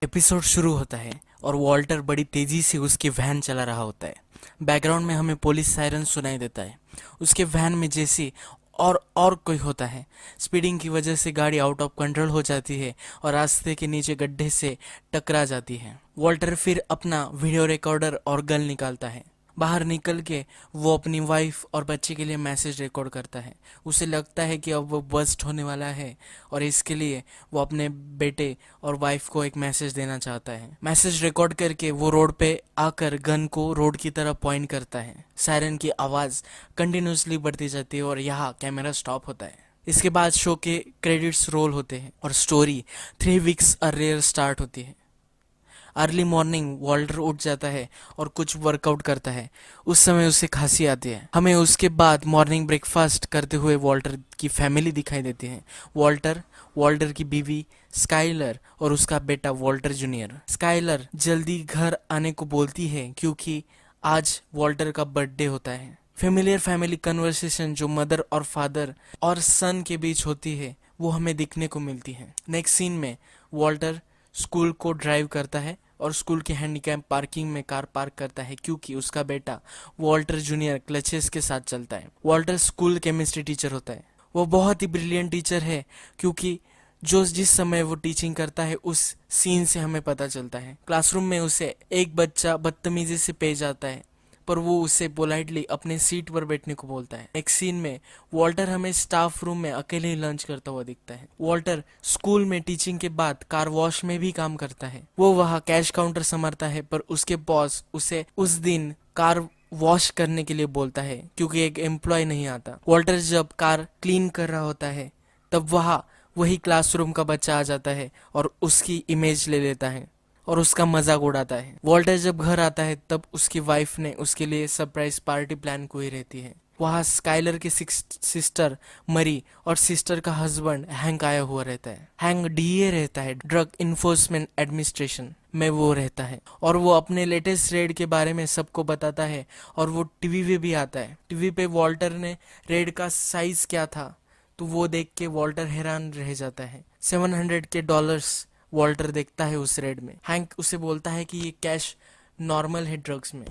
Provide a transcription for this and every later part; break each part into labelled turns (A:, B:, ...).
A: Episode शुरू होता है और वॉल्टर बड़ी तेजी से उसकी वैन चला रहा होता है। बैकग्राउंड में हमें पुलिस सायरन सुनाई देता है। उसके वैन में जेसी और कोई होता है। स्पीडिंग की वजह से गाड़ी आउट ऑफ कंट्रोल हो जाती है और रास्ते के नीचे गड्ढे से टकरा जाती है। वॉल्टर फिर अपना वीडियो रिकॉर्डर और गन निकालता है। बाहर निकल के वो अपनी वाइफ और बच्चे के लिए मैसेज रिकॉर्ड करता है। उसे लगता है कि अब वो बस्ट होने वाला है और इसके लिए वो अपने बेटे और वाइफ को एक मैसेज देना चाहता है। मैसेज रिकॉर्ड करके वो रोड पे आकर गन को रोड की तरफ पॉइंट करता है। सायरन की आवाज़ कंटिन्यूसली बढ़ती जाती है और यहाँ कैमरा स्टॉप होता है। इसके बाद शो के क्रेडिट्स रोल होते हैं और स्टोरी 3 वीक्स अर्लियर स्टार्ट होती है। अर्ली मॉर्निंग वॉल्टर उठ जाता है और कुछ वर्कआउट करता है। उस समय उसे खांसी आती है। हमें उसके बाद मॉर्निंग ब्रेकफास्ट करते हुए वॉल्टर की फैमिली दिखाई देती है। वॉल्टर, वॉल्टर की बीवी स्काइलर और उसका बेटा वॉल्टर जूनियर। स्काइलर जल्दी घर आने को बोलती है क्योंकि आज वॉल्टर का बर्थडे होता है। फेमिलियर फैमिली कन्वर्सेशन जो मदर और फादर और सन के बीच होती है वो हमें दिखने को मिलती है। नेक्स्ट सीन में वॉल्टर स्कूल को ड्राइव करता है और स्कूल के हैंडीकैप पार्किंग में कार पार्क करता है क्योंकि उसका बेटा वॉल्टर जूनियर क्लचेस के साथ चलता है। वॉल्टर स्कूल केमिस्ट्री टीचर होता है। वो बहुत ही ब्रिलियंट टीचर है क्योंकि जो जिस समय वो टीचिंग करता है उस सीन से हमें पता चलता है। क्लासरूम में उसे एक बच्चा बदतमीजी से पेश आता है पर वो उसे पोलाइटली अपने सीट पर बैठने को बोलता है। एक सीन में वॉल्टर हमें स्टाफ रूम में अकेले ही लंच करता हुआ दिखता है। वॉल्टर स्कूल में टीचिंग के बाद कार वॉश में भी काम करता है। वो वहाँ कैश काउंटर संभालता है पर उसके बॉस उसे उस दिन कार वॉश करने के लिए बोलता है क्योंकि एक एम्प्लॉय नहीं आता। वॉल्टर जब कार क्लीन कर रहा होता है तब वहाँ वही क्लासरूम का बच्चा आ जाता है और उसकी इमेज ले लेता है और उसका मजाक उड़ाता है। वॉल्टर जब घर आता है तब उसकी वाइफ ने उसके लिए सरप्राइज पार्टी प्लान की रहती है। वहाँ स्काइलर की सिस्टर मरी और सिस्टर का हस्बैंड हैंक आया हुआ रहता है। हैंक डीए रहता है, ड्रग इन्फोर्समेंट एडमिनिस्ट्रेशन में वो रहता है और वो अपने लेटेस्ट रेड के बारे में सबको बताता है और वो टीवी पे भी आता है। टीवी पे वॉल्टर ने रेड का साइज क्या था तो वो देख के वॉल्टर हैरान रह जाता है। $700 वॉल्टर देखता है उस रेड में। हैंक उसे बोलता है कि ये कैश नॉर्मल है ड्रग्स में।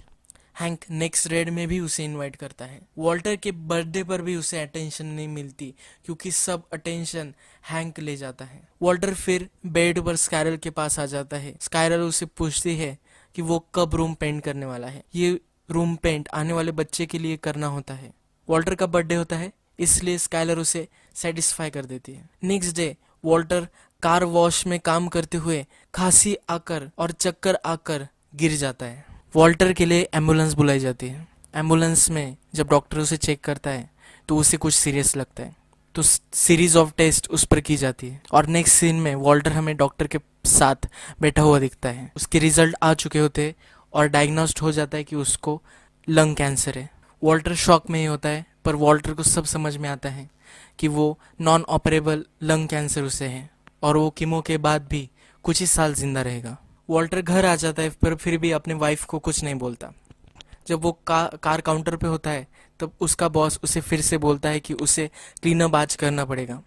A: हैंक नेक्स्ट रेड में भी उसे इनवाइट करता है। वॉल्टर के बर्थडे पर भी उसे अटेंशन नहीं मिलती क्योंकि सब अटेंशन हैंक ले जाता है। वॉल्टर फिर बेड पर स्काइरल के पास आ जाता है। स्काइरल उसे पूछती है कि वो कब रूम पेंट करने वाला है। ये रूम पेंट आने वाले बच्चे के लिए करना होता है। वॉल्टर का बर्थडे होता है इसलिए स्काइलर उसे सेटिस्फाई कर देती है। Next day Walter car wash में काम करते हुए खांसी आकर और चक्कर आकर गिर जाता है। वॉल्टर के लिए एम्बुलेंस बुलाई जाती है। एम्बुलेंस में जब डॉक्टर उसे चेक करता है तो उसे कुछ सीरियस लगता है तो सीरीज ऑफ टेस्ट उस पर की जाती है और नेक्स्ट सीन में वॉल्टर हमें डॉक्टर के साथ बैठा हुआ दिखता है। उसके रिजल्ट आ चुके होते हैं और डायग्नोस्ड हो जाता है कि उसको लंग कैंसर है। वॉल्टर शॉक में ही होता है पर वॉल्टर को सब समझ में आता है कि वो नॉन ऑपरेबल लंग कैंसर उसे है और वो कीमो के बाद भी कुछ ही साल जिंदा रहेगा। वॉल्टर घर आ जाता है पर फिर भी अपने वाइफ को कुछ नहीं बोलता। जब वो कार काउंटर पे होता है तब उसका बॉस उसे फिर से बोलता है कि उसे क्लीनअप आज करना पड़ेगा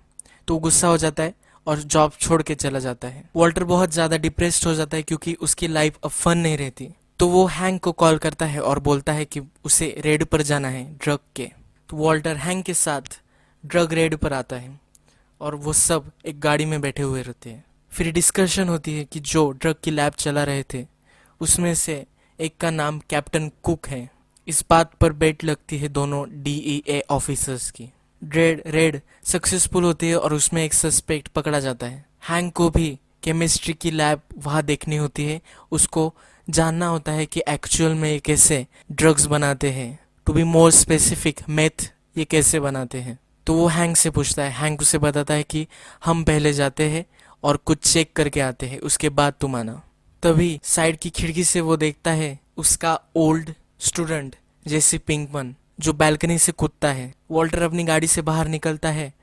A: तो वो गुस्सा हो जाता है और जॉब छोड़ के चला जाता है। वॉल्टर बहुत ज़्यादा डिप्रेस्ड हो जाता है क्योंकि उसकी लाइफ अब फन नहीं रहती। तो वो हैंक को कॉल करता है और बोलता है कि उसे रेड पर जाना है ड्रग के। तो वॉल्टर हैंक के साथ ड्रग रेड पर आता है और वो सब एक गाड़ी में बैठे हुए रहते हैं। फिर डिस्कशन होती है कि जो ड्रग की लैब चला रहे थे उसमें से एक का नाम कैप्टन कुक है। इस बात पर बेट लगती है दोनों डीईए ऑफिसर्स की। रेड सक्सेसफुल होती है और उसमें एक सस्पेक्ट पकड़ा जाता है। हैंक को भी केमिस्ट्री की लैब वहाँ देखनी होती है। उसको जानना होता है कि एक्चुअल में ये कैसे ड्रग्स बनाते हैं, to be more specific meth ये कैसे बनाते हैं। तो वो हैंक से पूछता है। हैंक उसे बताता है कि हम पहले जाते हैं और कुछ चेक करके आते हैं उसके बाद तुम आना। तभी साइड की खिड़की से वो देखता है उसका ओल्ड स्टूडेंट जेसी पिंकमन जो बालकनी से कूदता है। वॉल्टर अपनी गाड़ी से बाहर निकलता है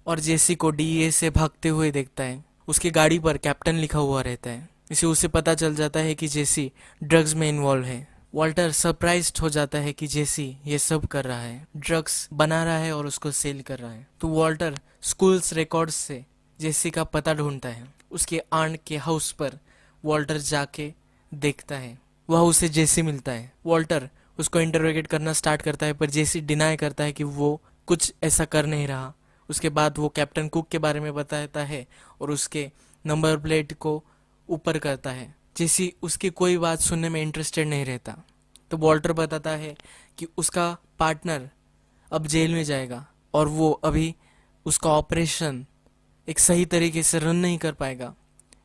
A: और जेसी को डीए से भागते हुए देखता है। उसकी गाड़ी पर कैप्टन लिखा हुआ रहता है। इसे उसे पता चल जाता है कि जेसी ड्रग्स में इन्वॉल्व है। वॉल्टर सरप्राइज्ड हो जाता है कि जेसी ये सब कर रहा है, ड्रग्स बना रहा है और उसको सेल कर रहा है। तो वॉल्टर स्कूल्स रिकॉर्ड्स से जेसी का पता ढूंढता है। उसके आंट के हाउस पर वॉल्टर जाके देखता है, वह उसे जेसी मिलता है। वॉल्टर उसको इंटरोगेट करना स्टार्ट करता है, पर जेसी डिनाई करता है कि वो कुछ ऐसा कर नहीं रहा। उसके बाद वो कैप्टन कुक के बारे में बताता है और उसके नंबर प्लेट को ऊपर करता है। जेसी उसकी कोई बात सुनने में इंटरेस्टेड नहीं रहता। तो वॉल्टर बताता है कि उसका पार्टनर अब जेल में जाएगा और वो अभी उसका ऑपरेशन एक सही तरीके से रन नहीं कर पाएगा।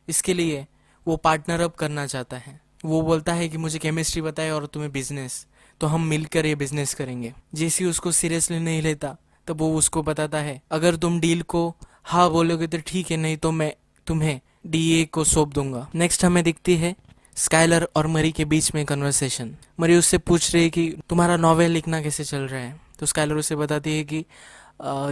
A: इसके लिए वो पार्टनर अप करना चाहता है। वो बोलता है कि मुझे केमिस्ट्री बताए और तुम्हें बिजनेस, तो हम मिलकर ये बिजनेस करेंगे। जेसी उसको सीरियसली नहीं लेता, तब वो उसको बताता है अगर तुम डील को हाँ बोलोगे तो ठीक है, नहीं तो मैं तुम्हें डीए को सौंप दूंगा। नेक्स्ट हमें दिखती है स्काइलर और मरी के बीच में कन्वर्सेशन। मरी उससे पूछ रही है कि तुम्हारा नॉवेल लिखना कैसे चल रहा है। तो स्काइलर उसे बताती है कि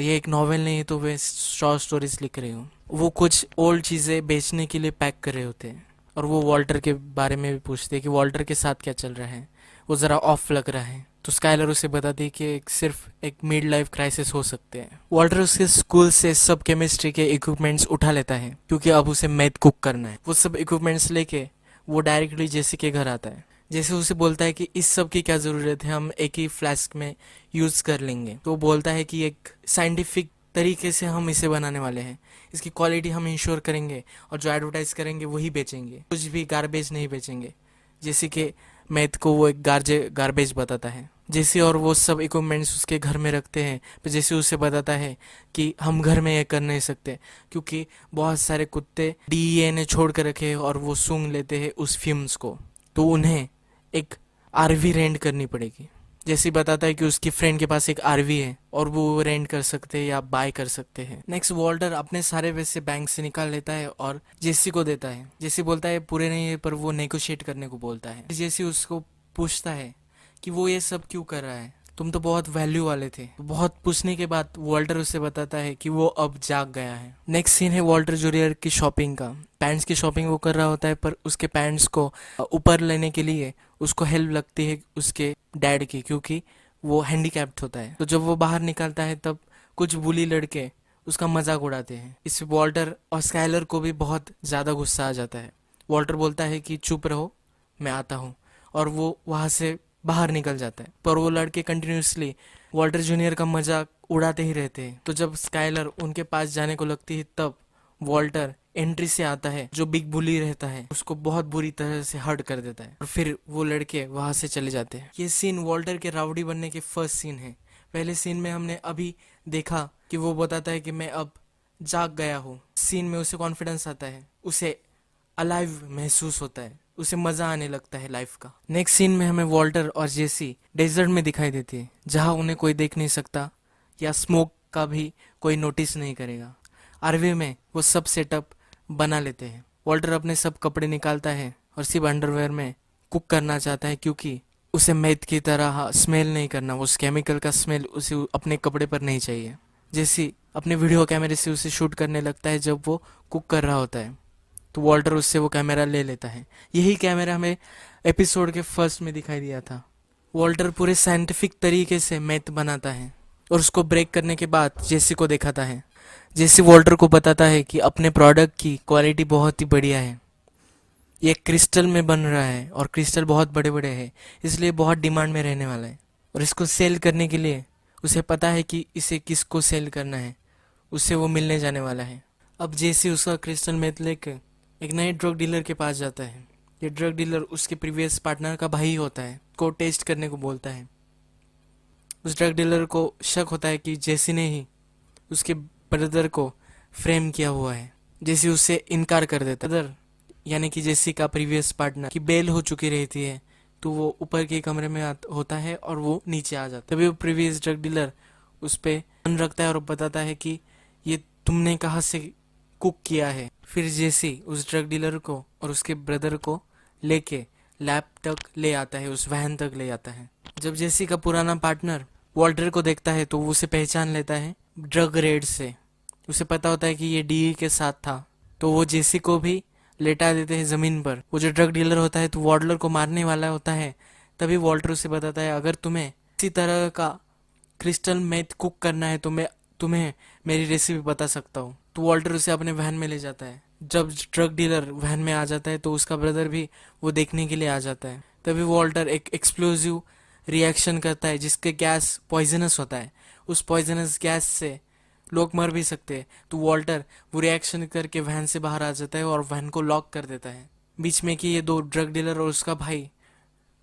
A: ये एक नॉवेल नहीं है, तो वे शॉर्ट स्टोरीज लिख रही हूँ। वो कुछ ओल्ड चीज़ें बेचने के लिए पैक कर रहे होते हैं और वो वॉल्टर के बारे में भी पूछते हैं कि वॉल्टर के साथ क्या चल रहा है, वो ज़रा ऑफ लग रहा है। तो स्काइलर उसे बताती है कि सिर्फ एक मिड लाइफ क्राइसिस हो सकते हैं। वॉल्टर उसके स्कूल से सब केमिस्ट्री के इक्विपमेंट्स उठा लेता है क्योंकि अब उसे मैथ कुक करना है। वो सब इक्विपमेंट्स लेके वो डायरेक्टली जेसी के घर आता है। जैसे उसे बोलता है कि इस सब की क्या ज़रूरत है, हम एक ही फ्लास्क में यूज़ कर लेंगे। तो वो बोलता है कि एक साइंटिफिक तरीके से हम इसे बनाने वाले हैं, इसकी क्वालिटी हम इंश्योर करेंगे और जो एडवर्टाइज करेंगे वही बेचेंगे, कुछ भी गार्बेज नहीं बेचेंगे। जैसे कि मैथ को वो एक गार्बेज बताता है। जैसे और वो सब इक्विपमेंट्स उसके घर में रखते हैं, पर जैसे उसे बताता है कि हम घर में ये कर नहीं सकते क्योंकि बहुत सारे कुत्ते डीईए ने छोड़ कर रखे हैं और वो सूंघ लेते हैं उस फ्यूम्स को, तो उन्हें एक आरवी रेंट करनी पड़ेगी। जैसे बताता है कि उसकी फ्रेंड के पास एक आरवी है और वो रेंट कर सकते हैं या बाय कर सकते हैं। नेक्स्ट वॉल्टर अपने सारे पैसे बैंक से निकाल लेता है और जेसी को देता है। जेसी बोलता है पूरे नहीं है, पर वो नेगोशिएट करने को बोलता है। जेसी उसको पूछता है कि वो ये सब क्यों कर रहा है, तुम तो बहुत वैल्यू वाले थे। बहुत पूछने के बाद वॉल्टर उससे बताता है कि वो अब जाग गया है। नेक्स्ट सीन है वॉल्टर जूनियर की शॉपिंग का। पैंट्स की शॉपिंग वो कर रहा होता है, पर उसके पैंट्स को ऊपर लेने के लिए उसको हेल्प लगती है उसके डैड की, क्योंकि वो हैंडीकैप्ड होता है। तो जब वो बाहर निकलता है तब कुछ बुली लड़के उसका मजाक उड़ाते हैं। इससे वॉल्टर और स्काइलर को भी बहुत ज़्यादा गुस्सा आ जाता है। वॉल्टर बोलता है कि चुप रहो, मैं आता हूँ, और वो वहाँ से बाहर निकल जाता है। पर वो लड़के कंटिन्यूसली वॉल्टर जूनियर का मजाक उड़ाते ही रहते हैं। तो जब स्काइलर उनके पास जाने को लगती है तब वॉल्टर एंट्री से आता है, जो बिग बुली रहता है उसको बहुत बुरी तरह से हर्ट कर देता है और फिर वो लड़के वहां से चले जाते हैं। ये सीन वॉल्टर के राउडी बनने के फर्स्ट सीन है। पहले सीन में हमने अभी देखा कि वो बताता है कि मैं अब जाग गया हूँ। सीन में उसे कॉन्फिडेंस आता है, उसे अलाइव महसूस होता है, उसे मजा आने लगता है लाइफ का। नेक्स्ट सीन में हमें वॉल्टर और जेसी डेजर्ट में दिखाई देती है, जहाँ उन्हें कोई देख नहीं सकता या स्मोक का भी कोई नोटिस नहीं करेगा। आरवे में वो सब सेटअप बना लेते हैं। वॉल्टर अपने सब कपड़े निकालता है और सिर्फ अंडरवेयर में कुक करना चाहता है क्योंकि उसे मैथ की तरह स्मेल नहीं करना, उस केमिकल का स्मेल उसे अपने कपड़े पर नहीं चाहिए। जैसे अपने वीडियो कैमरे से उसे शूट करने लगता है जब वो कुक कर रहा होता है, तो वॉल्टर उससे वो कैमरा ले लेता है। यही कैमरा हमें एपिसोड के फर्स्ट में दिखाई दिया था। वॉल्टर पूरे साइंटिफिक तरीके से मैथ बनाता है और उसको ब्रेक करने के बाद जेसी को दिखाता है। जेसी वॉल्टर को बताता है कि अपने प्रोडक्ट की क्वालिटी बहुत ही बढ़िया है, ये क्रिस्टल में बन रहा है और क्रिस्टल बहुत बड़े बड़े हैं, इसलिए बहुत डिमांड में रहने वाला है। और इसको सेल करने के लिए उसे पता है कि इसे किसको सेल करना है, उससे वो मिलने जाने वाला है। अब जेसी उसका क्रिस्टल मैथ लेकर एक नए ड्रग डीलर के पास जाता है। ये ड्रग डीलर उसके प्रीवियस पार्टनर का भाई होता है, को टेस्ट करने को बोलता है। उस ड्रग डीलर को शक होता है कि जेसी ने ही उसके ब्रदर को फ्रेम किया हुआ है। जेसी उससे इनकार कर देता है। ब्रदर यानी कि जेसी का प्रीवियस पार्टनर की बेल हो चुकी रहती है, तो वो ऊपर के कमरे में होता है और वो नीचे आ जाता है। तभी वो प्रीवियस ड्रग डीलर उस पर ध्यान रखता है और बताता है कि ये तुमने कहाँ से कुक किया है। फिर जेसी उस ड्रग डीलर को और उसके ब्रदर को लेके लैब तक ले आता है, उस वैन तक ले आता है। जब जेसी का पुराना पार्टनर वॉल्टर को देखता है तो वो उसे पहचान लेता है ड्रग रेड से। उसे पता होता है कि ये डी के साथ था, तो वो जेसी को भी लेटा देते हैं ज़मीन पर। वो जो ड्रग डीलर होता है तो वॉल्टर को मारने वाला होता है। तभी वॉल्टर उसे बताता है अगर तुम्हें इसी तरह का क्रिस्टल मैथ कुक करना है तो मैं तुम्हें मेरी रेसिपी बता सकता हूँ। तो वॉल्टर उसे अपने वैन में ले जाता है। जब ड्रग डीलर वैन में आ जाता है तो उसका ब्रदर भी वो देखने के लिए आ जाता है। तभी वॉल्टर एक एक्सप्लोजिव रिएक्शन करता है जिसके गैस पॉइजनस होता है। उस पॉइजनस गैस से लोग मर भी सकते हैं। तो वॉल्टर वो रिएक्शन करके वैन से बाहर आ जाता है और वैन को लॉक कर देता है। बीच में कि ये दो ड्रग डीलर और उसका भाई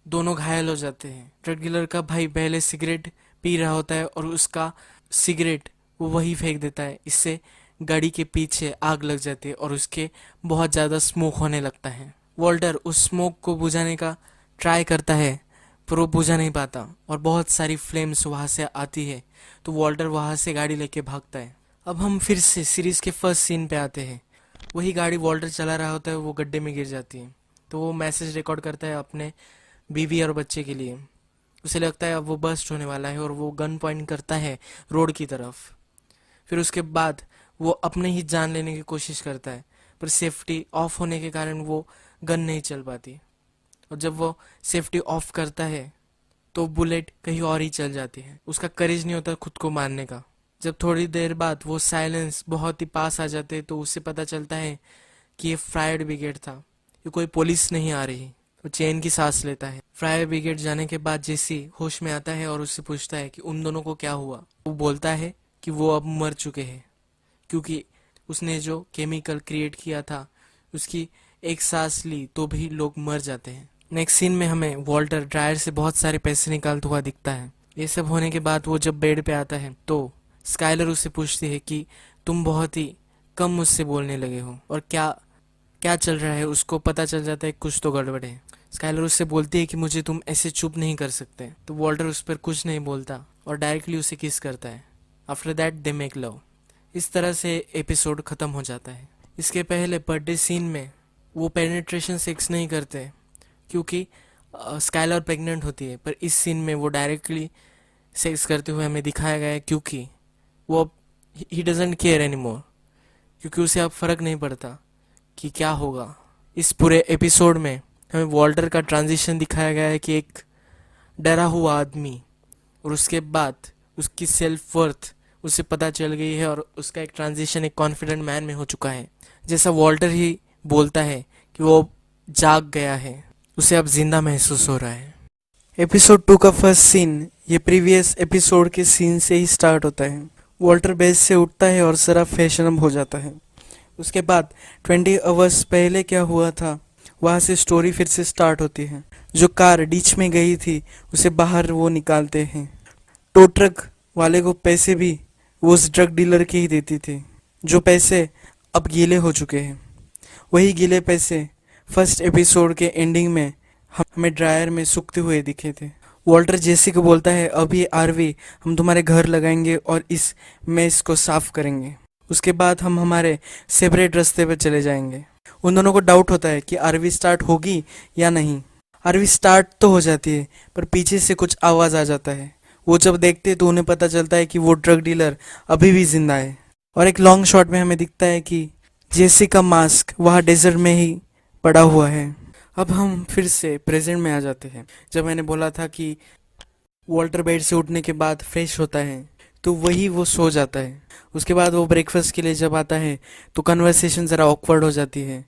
A: दोनों घायल हो जाते हैं। ड्रग डीलर का भाई पहले सिगरेट पी रहा होता है और उसका सिगरेट वो वही फेंक देता है। इससे गाड़ी के पीछे आग लग जाती है और उसके बहुत ज़्यादा स्मोक होने लगता है। वॉल्टर उस स्मोक को बुझाने का ट्राई करता है पर वो बुझा नहीं पाता और बहुत सारी फ्लेम्स वहाँ से आती है। तो वॉल्टर वहाँ से गाड़ी लेके भागता है। अब हम फिर से सीरीज के फर्स्ट सीन पे आते हैं। वही गाड़ी वॉल्टर चला रहा होता है वो गड्ढे में गिर जाती है। तो वो मैसेज रिकॉर्ड करता है अपने बीवी और बच्चे के लिए। उसे लगता है अब वो बस्ट होने वाला है और वो गन पॉइंट करता है रोड की तरफ। फिर उसके बाद वो अपने ही जान लेने की कोशिश करता है पर सेफ्टी ऑफ होने के कारण वो गन नहीं चल पाती। और जब वो सेफ्टी ऑफ करता है तो बुलेट कहीं और ही चल जाती है। उसका करेज नहीं होता खुद को मारने का। जब थोड़ी देर बाद वो साइलेंस बहुत ही पास आ जाते तो उसे पता चलता है कि ये फायर ब्रिगेड था। ये कोई पुलिस नहीं आ रही। वो चैन की सांस लेता है। फायर ब्रिगेड जाने के बाद जेसी होश में आता है और उससे पूछता है कि उन दोनों को क्या हुआ। वो बोलता है कि वो अब मर चुके हैं क्योंकि उसने जो केमिकल क्रिएट किया था उसकी एक सांस ली तो भी लोग मर जाते हैं। नेक्स्ट सीन में हमें वॉल्टर ड्रायर से बहुत सारे पैसे निकालता हुआ दिखता है। ये सब होने के बाद वो जब बेड पे आता है तो स्काइलर उससे पूछती है कि तुम बहुत ही कम मुझसे बोलने लगे हो और क्या क्या चल रहा है। उसको पता चल जाता है कुछ तो गड़बड़ है। स्काइलर उससे बोलती है कि मुझे तुम ऐसे चुप नहीं कर सकते। तो वॉल्टर उस पर कुछ नहीं बोलता और डायरेक्टली उसे किस करता है। After that they make love. इस तरह से एपिसोड ख़त्म हो जाता है। इसके पहले बर्थडे सीन में वो पेनिट्रेशन सेक्स नहीं करते क्योंकि स्काइलर प्रेग्नेंट होती है। पर इस सीन में वो डायरेक्टली सेक्स करते हुए हमें दिखाया गया है क्योंकि वो he doesn't care any more. क्योंकि उसे अब फ़र्क नहीं पड़ता कि क्या होगा। इस पूरे एपिसोड में हमें वॉल्टर का ट्रांजिशन दिखाया गया है कि एक डरा हुआ आदमी और उसके बाद उसकी सेल्फ वर्थ उसे पता चल गई है और उसका एक ट्रांजिशन एक कॉन्फिडेंट मैन में हो चुका है। जैसा वॉल्टर ही बोलता है कि वो जाग गया है, उसे अब जिंदा महसूस हो रहा है। एपिसोड 2 का फर्स्ट सीन ये प्रीवियस एपिसोड के सीन से ही स्टार्ट होता है। वॉल्टर बेड से उठता है और जरा फैशनअप हो जाता है। उसके बाद 20 आवर्स पहले क्या हुआ था वहाँ से स्टोरी फिर से स्टार्ट होती है। जो कार डीच में गई थी उसे बाहर वो निकालते हैं। टो ट्रक वाले को पैसे भी वो उस ड्रग डीलर के ही देती थी। जो पैसे अब गीले हो चुके हैं। वही गीले पैसे फर्स्ट एपिसोड के एंडिंग में हमें ड्रायर में सूखते हुए दिखे थे। वॉल्टर जेसी को बोलता है अभी आरवी हम तुम्हारे घर लगाएंगे और इस मेस को साफ करेंगे। उसके बाद हम हमारे सेपरेट रास्ते पर चले जाएंगे। उन दोनों को डाउट होता है कि आरवी स्टार्ट होगी या नहीं। आरवी स्टार्ट तो हो जाती है पर पीछे से कुछ आवाज़ आ जाता है। वो जब देखते हैं तो उन्हें पता चलता है कि वो ड्रग डीलर अभी भी जिंदा है। और एक लॉन्ग शॉट में हमें दिखता है कि जेसी का मास्क वहाँ डेजर्ट में ही पड़ा हुआ है। अब हम फिर से प्रेजेंट में आ जाते हैं। जब मैंने बोला था कि वॉल्टर बेड से उठने के बाद फ्रेश होता है तो वही वो सो जाता है। उसके बाद वो ब्रेकफास्ट के लिए जब आता है तो कन्वर्सेशन ज़रा ऑकवर्ड हो जाती है।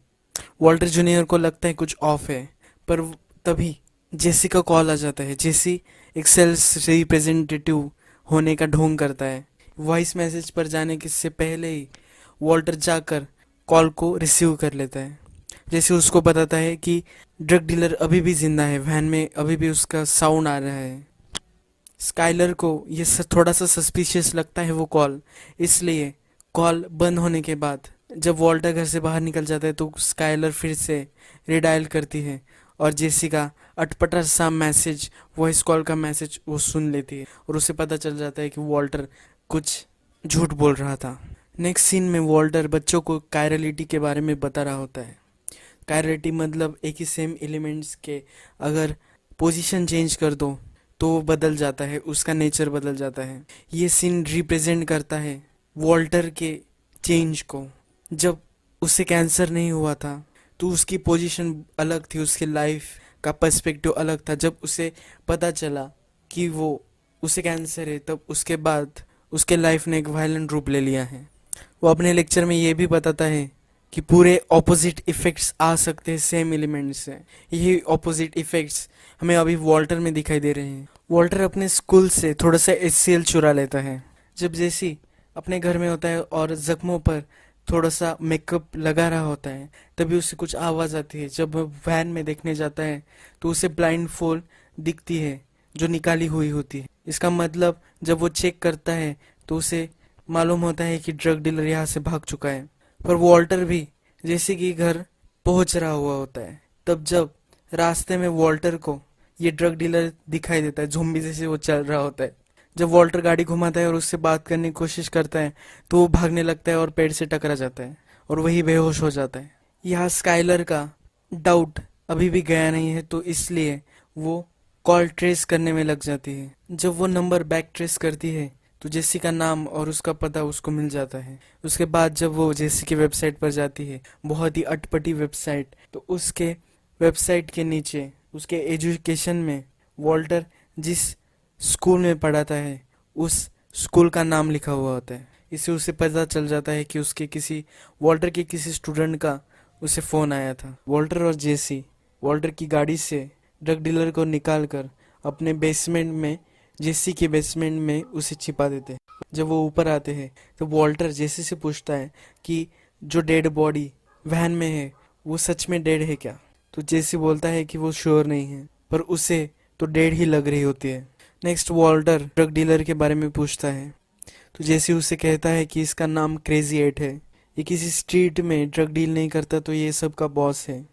A: वॉल्टर जूनियर को लगता है कुछ ऑफ है पर तभी जेसी का कॉल आ जाता है। जेसी एक सेल्स रिप्रेजेंटेटिव होने का ढोंग करता है। वॉइस मैसेज पर जाने के से पहले ही वॉल्टर जाकर कॉल को रिसीव कर लेता है। जैसे उसको बताता है कि ड्रग डीलर अभी भी जिंदा है, वैन में अभी भी उसका साउंड आ रहा है। स्काइलर को ये थोड़ा सा सस्पिशियस लगता है वो कॉल। इसलिए कॉल बंद होने के बाद जब वॉल्टर घर से बाहर निकल जाता है तो स्काइलर फिर से रिडायल करती है और जेसी का अटपटा सा मैसेज, वॉइस कॉल का मैसेज वो सुन लेती है और उसे पता चल जाता है कि वॉल्टर कुछ झूठ बोल रहा था। नेक्स्ट सीन में वॉल्टर बच्चों को कायरलिटी के बारे में बता रहा होता है। कायरलिटी मतलब एक ही सेम एलिमेंट्स के अगर पोजीशन चेंज कर दो तो वो बदल जाता है, उसका नेचर बदल जाता है। ये सीन रिप्रेजेंट करता है वॉल्टर के चेंज को। जब उसे कैंसर नहीं हुआ था तो उसकी पोजीशन अलग थी, उसके लाइफ का पर्सपेक्टिव अलग था। जब उसे पता चला कि वो उसे कैंसर है तब उसके बाद उसके लाइफ ने एक वायलेंट रूप ले लिया है। वो अपने लेक्चर में ये भी बताता है कि पूरे ऑपोजिट इफेक्ट्स आ सकते हैं सेम एलिमेंट से। यही ऑपोजिट इफेक्ट्स हमें अभी वॉल्टर में दिखाई दे रहे हैं। वॉल्टर अपने स्कूल से थोड़ा सा HCl चुरा लेता है। जब जेसी अपने घर में होता है और जख्मों पर थोड़ा सा मेकअप लगा रहा होता है, तभी उसे कुछ आवाज़ आती है। जब वह वैन में देखने जाता है तो उसे ब्लाइंड फोल्ड दिखती है जो निकाली हुई होती है। इसका मतलब जब वो चेक करता है तो उसे मालूम होता है कि ड्रग डीलर यहाँ से भाग चुका है। पर वॉल्टर भी जैसे कि घर पहुंच रहा हुआ होता है, तब जब रास्ते में वॉल्टर को ये ड्रग डीलर दिखाई देता है, ज़ॉम्बी जैसे वो चल रहा होता है। जब वॉल्टर गाड़ी घुमाता है और उससे बात करने की कोशिश करता है तो वो भागने लगता है और पेड़ से टकरा जाता है और वही बेहोश हो जाता है। यहाँ स्काइलर का डाउट अभी भी गया नहीं है, तो इसलिए वो कॉल ट्रेस करने में लग जाती है। जब वो नंबर बैक ट्रेस करती है तो जेसी का नाम और उसका पता उसको मिल जाता है। उसके बाद जब वो जेसी की वेबसाइट पर जाती है, बहुत ही अटपटी वेबसाइट, तो उसके वेबसाइट के नीचे उसके एजुकेशन में वॉल्टर जिस स्कूल में पढ़ाता है उस स्कूल का नाम लिखा हुआ होता है। इससे उसे पता चल जाता है कि उसके किसी वॉल्टर के किसी स्टूडेंट का उसे फ़ोन आया था। वॉल्टर और जेसी वॉल्टर की गाड़ी से ड्रग डीलर को निकाल कर अपने बेसमेंट में, जेसी के बेसमेंट में उसे छिपा देते हैं। जब वो ऊपर आते हैं तो वॉल्टर जेसी से पूछता है कि जो डेड बॉडी वैन में है वो सच में डेड है क्या। तो जेसी बोलता है कि वो श्योर नहीं है, पर उसे तो डेड ही लग रही होती है। नेक्स्ट वॉल्टर ड्रग डीलर के बारे में पूछता है तो जेसी उसे कहता है कि इसका नाम क्रेजी एट है। ये किसी स्ट्रीट में ड्रग डील नहीं करता, तो ये सब का बॉस है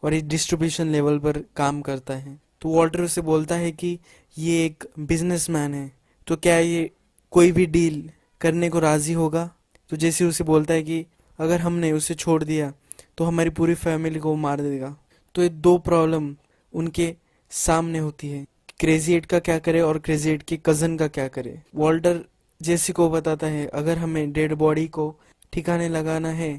A: और ये डिस्ट्रीब्यूशन लेवल पर काम करता है। तो वॉल्टर उसे बोलता है कि ये एक बिजनेसमैन है, तो क्या ये कोई भी डील करने को राज़ी होगा। तो जैसे उसे बोलता है कि अगर हमने उसे छोड़ दिया तो हमारी पूरी फैमिली को मार देगा। तो ये दो प्रॉब्लम उनके सामने होती है, क्रेजी एट का क्या करे और क्रेजी एट के कज़न का क्या करे। वॉल्टर जेसी को बताता है अगर हमें डेड बॉडी को ठिकाने लगाना है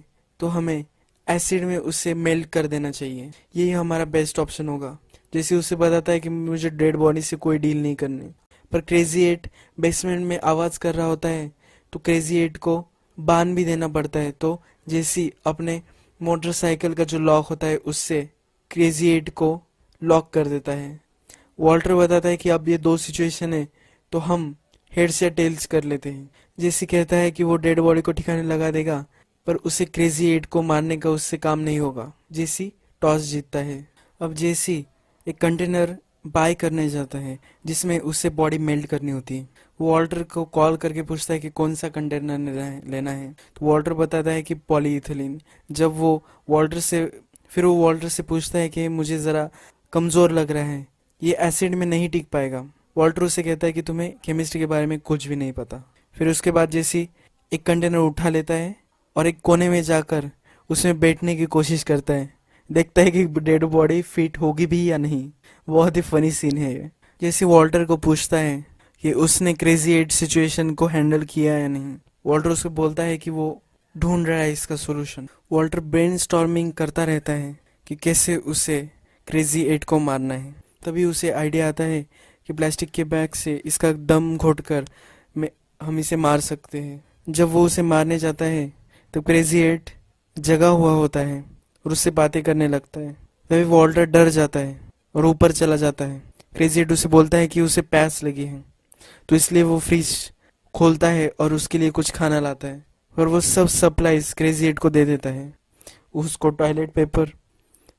A: तो हमें एसिड में उसे मेल्ट कर देना चाहिए, यही हमारा बेस्ट ऑप्शन होगा। जैसे उसे बताता है कि मुझे डेड बॉडी से कोई डील नहीं करनी। पर क्रेजी एट बेसमेंट में आवाज़ कर रहा होता है तो क्रेजी एट को बांध भी देना पड़ता है। तो जैसी अपने मोटरसाइकिल का जो लॉक होता है उससे क्रेजी एट को लॉक कर देता है। वॉल्टर बताता है कि अब ये दो सिचुएशन है तो हम हेड्स या टेल्स कर लेते हैं। जैसी कहता है कि वो डेड बॉडी को ठिकाने लगा देगा, पर उसे क्रेजी एट को मारने का उससे काम नहीं होगा। जेसी टॉस जीतता है। अब जेसी एक कंटेनर बाय करने जाता है जिसमें उसे बॉडी मेल्ट करनी होती है। वो वॉल्टर को कॉल करके पूछता है कि कौन सा कंटेनर लेना है। तो वॉल्टर बताता है कि पॉलीइथिलीन। जब वो वॉल्टर से पूछता है कि मुझे ज़रा कमज़ोर लग रहा है, ये एसिड में नहीं टिक पाएगा। वॉल्टर उसे कहता है कि तुम्हें केमिस्ट्री के बारे में कुछ भी नहीं पता। फिर उसके बाद जेसी एक कंटेनर उठा लेता है और एक कोने में जाकर उसमें बैठने की कोशिश करता है। देखता है कि डेड बॉडी फिट होगी भी या नहीं। बहुत ही फनी सीन है ये। जैसे वॉल्टर को पूछता है कि उसने क्रेजी एट सिचुएशन को हैंडल किया या नहीं। वॉल्टर उसको बोलता है कि वो ढूंढ रहा है इसका सोल्यूशन। वॉल्टर ब्रेनस्टॉर्मिंग करता रहता है कि कैसे उसे क्रेजी एट को मारना है। तभी उसे आइडिया आता है कि प्लास्टिक के बैग से इसका दम घोटकर हम इसे मार सकते हैं। जब वो उसे मारने जाता है तो क्रेजी एट जगा हुआ होता है और उससे बातें करने लगता है। तभी वॉल्टर डर जाता है और ऊपर चला जाता है। क्रेजी एट उसे बोलता है कि उसे प्यास लगी है, तो इसलिए वो फ्रिज खोलता है और उसके लिए कुछ खाना लाता है और वो सब सप्लाईज क्रेजी एट को दे देता है। उसको टॉयलेट पेपर,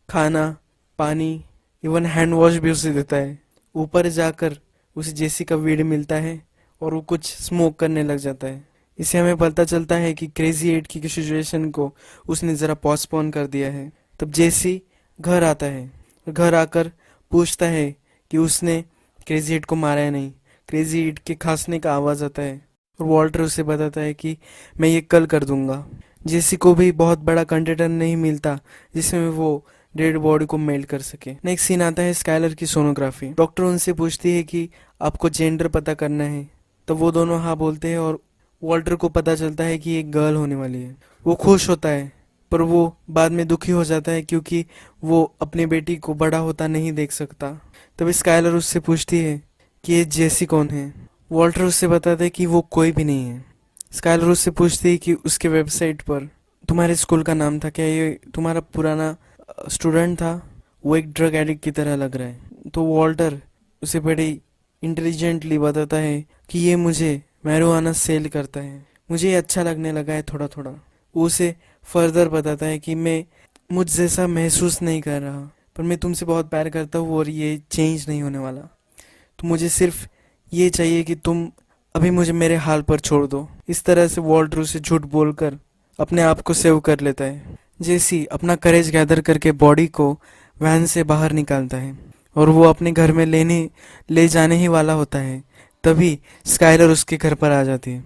A: खाना, पानी, इवन हैंड वॉश भी उसे देता है। ऊपर जाकर उसे जेसी का वीड मिलता है और वो कुछ स्मोक करने लग जाता है। इससे हमें पता चलता है कि क्रेजी एट की सिचुएशन को उसने ज़रा पोस्टपोन कर दिया है। तब जेसी घर आता है, घर आकर पूछता है कि उसने क्रेजी एट को मारा है नहीं। क्रेजी एट के खांसने का आवाज़ आता है और वॉल्टर उसे बताता है कि मैं ये कल कर दूंगा। जेसी को भी बहुत बड़ा कंटेनर नहीं मिलता जिसमें वो डेड बॉडी को मेल्ट कर सके। नेक्स्ट सीन आता है स्काइलर की सोनोग्राफी। डॉक्टर उनसे पूछती है कि आपको जेंडर पता करना है, तो वो दोनों हाँ बोलते हैं और वॉल्टर को पता चलता है कि एक गर्ल होने वाली है। वो खुश होता है, पर वो बाद में दुखी हो जाता है क्योंकि वो अपनी बेटी को बड़ा होता नहीं देख सकता। तब स्काइलर उससे पूछती है कि ये जेसी कौन है।
B: वॉल्टर उससे बताता है कि वो कोई भी नहीं है। स्काइलर उससे पूछती है कि उसके वेबसाइट पर तुम्हारे स्कूल का नाम था, क्या ये तुम्हारा पुराना स्टूडेंट था? वो एक ड्रग एडिक्ट की तरह लग रहा है। तो वॉल्टर उसे बड़ी इंटेलिजेंटली बताता है कि ये मुझे मैरिजुआना सेल करता है, मुझे ये अच्छा लगने लगा है थोड़ा थोड़ा। वो उसे फर्दर बताता है कि मैं मुझ जैसा महसूस नहीं कर रहा, पर मैं तुमसे बहुत प्यार करता हूँ और ये चेंज नहीं होने वाला। तो मुझे सिर्फ ये चाहिए कि तुम अभी मुझे मेरे हाल पर छोड़ दो। इस तरह से वॉल्टर उसे झूठ बोलकर अपने आप को सेव कर लेता है। जेसी अपना करेज गैदर करके बॉडी को वैन से बाहर निकालता है और वो अपने घर में ले जाने ही वाला होता है। तभी स्काइलर उसके घर पर आ जाती है।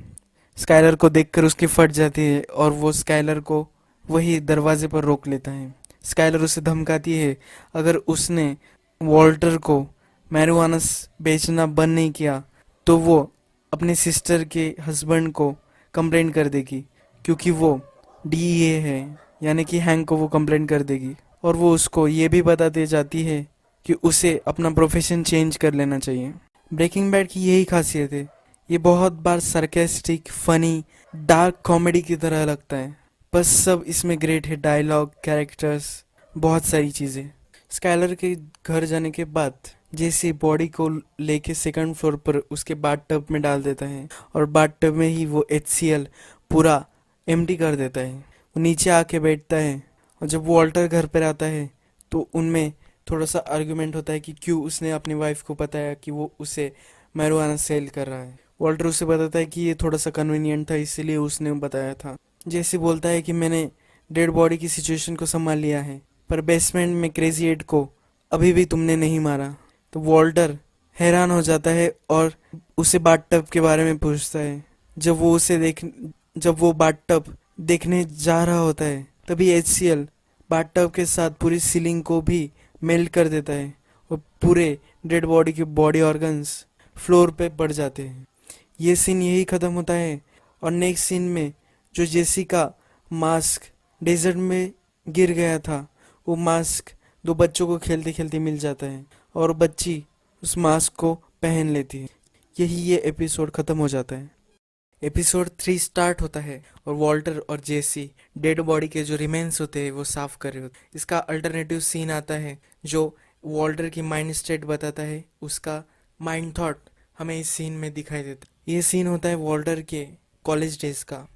B: स्काइलर को देखकर उसकी फट जाती है और वो स्काइलर को वही दरवाजे पर रोक लेता है। स्काइलर उसे धमकाती है, अगर उसने वॉल्टर को मैरिजुआना बेचना बंद नहीं किया तो वो अपने सिस्टर के हस्बैंड को कंप्लेंट कर देगी, क्योंकि वो डीईए है, यानी कि हैंक को वो कंप्लेंट कर देगी। और वो उसको ये भी बता दे जाती है कि उसे अपना प्रोफेशन चेंज कर लेना चाहिए। ब्रेकिंग बैड की यही खासियत है, ये बहुत बार सरकेस्टिक, फनी, डार्क कॉमेडी की तरह लगता है, बस सब इसमें ग्रेट है। डायलॉग, कैरेक्टर्स, बहुत सारी चीज़ें। स्काइलर के घर जाने के बाद जैसे बॉडी को लेके सेकंड फ्लोर पर उसके बाथ टब में डाल देता है और बाथ टब में ही वो HCl पूरा एम्प्टी कर देता है। वो नीचे आके बैठता है और जब वॉल्टर घर पर आता है तो उनमें थोड़ा सा आर्गुमेंट होता है कि क्यों उसने अपनी वाइफ को बताया कि वो उसे मैरिजुआना सेल कर रहा है। वॉल्टर उसे बताता है कि ये थोड़ा सा कन्वीनियंट था, इसीलिए उसने बताया था। जैसे बोलता है कि मैंने डेड बॉडी की सिचुएशन को संभाल लिया है, पर बेसमेंट में क्रेजी एड को अभी भी तुमने नहीं मारा। तो वॉल्टर हैरान हो जाता है और उसे बाथटब के बारे में पूछता है। जब वो उसे देख जब वो बाथटब देखने जा रहा होता है तभी HCl बाथटब के साथ पूरी सीलिंग को भी मेल्ट कर देता है और पूरे डेड बॉडी के बॉडी ऑर्गन्स फ्लोर पे पड़ जाते हैं। ये सीन यही खत्म होता है और नेक्स्ट सीन में जो जेसी का मास्क डेजर्ट में गिर गया था, वो मास्क दो बच्चों को खेलते खेलते मिल जाता है और बच्ची उस मास्क को पहन लेती है। यही ये एपिसोड खत्म हो जाता है। एपिसोड 3 स्टार्ट होता है और वॉल्टर और जेसी डेड बॉडी के जो रिमेन्स होते हैं वो साफ कर रहे होते हैं। इसका अल्टरनेटिव सीन आता है जो वॉल्टर की माइंड स्टेट बताता है, उसका माइंड थॉट हमें इस सीन में दिखाई देता है। ये सीन होता है वॉल्टर के कॉलेज डेज का।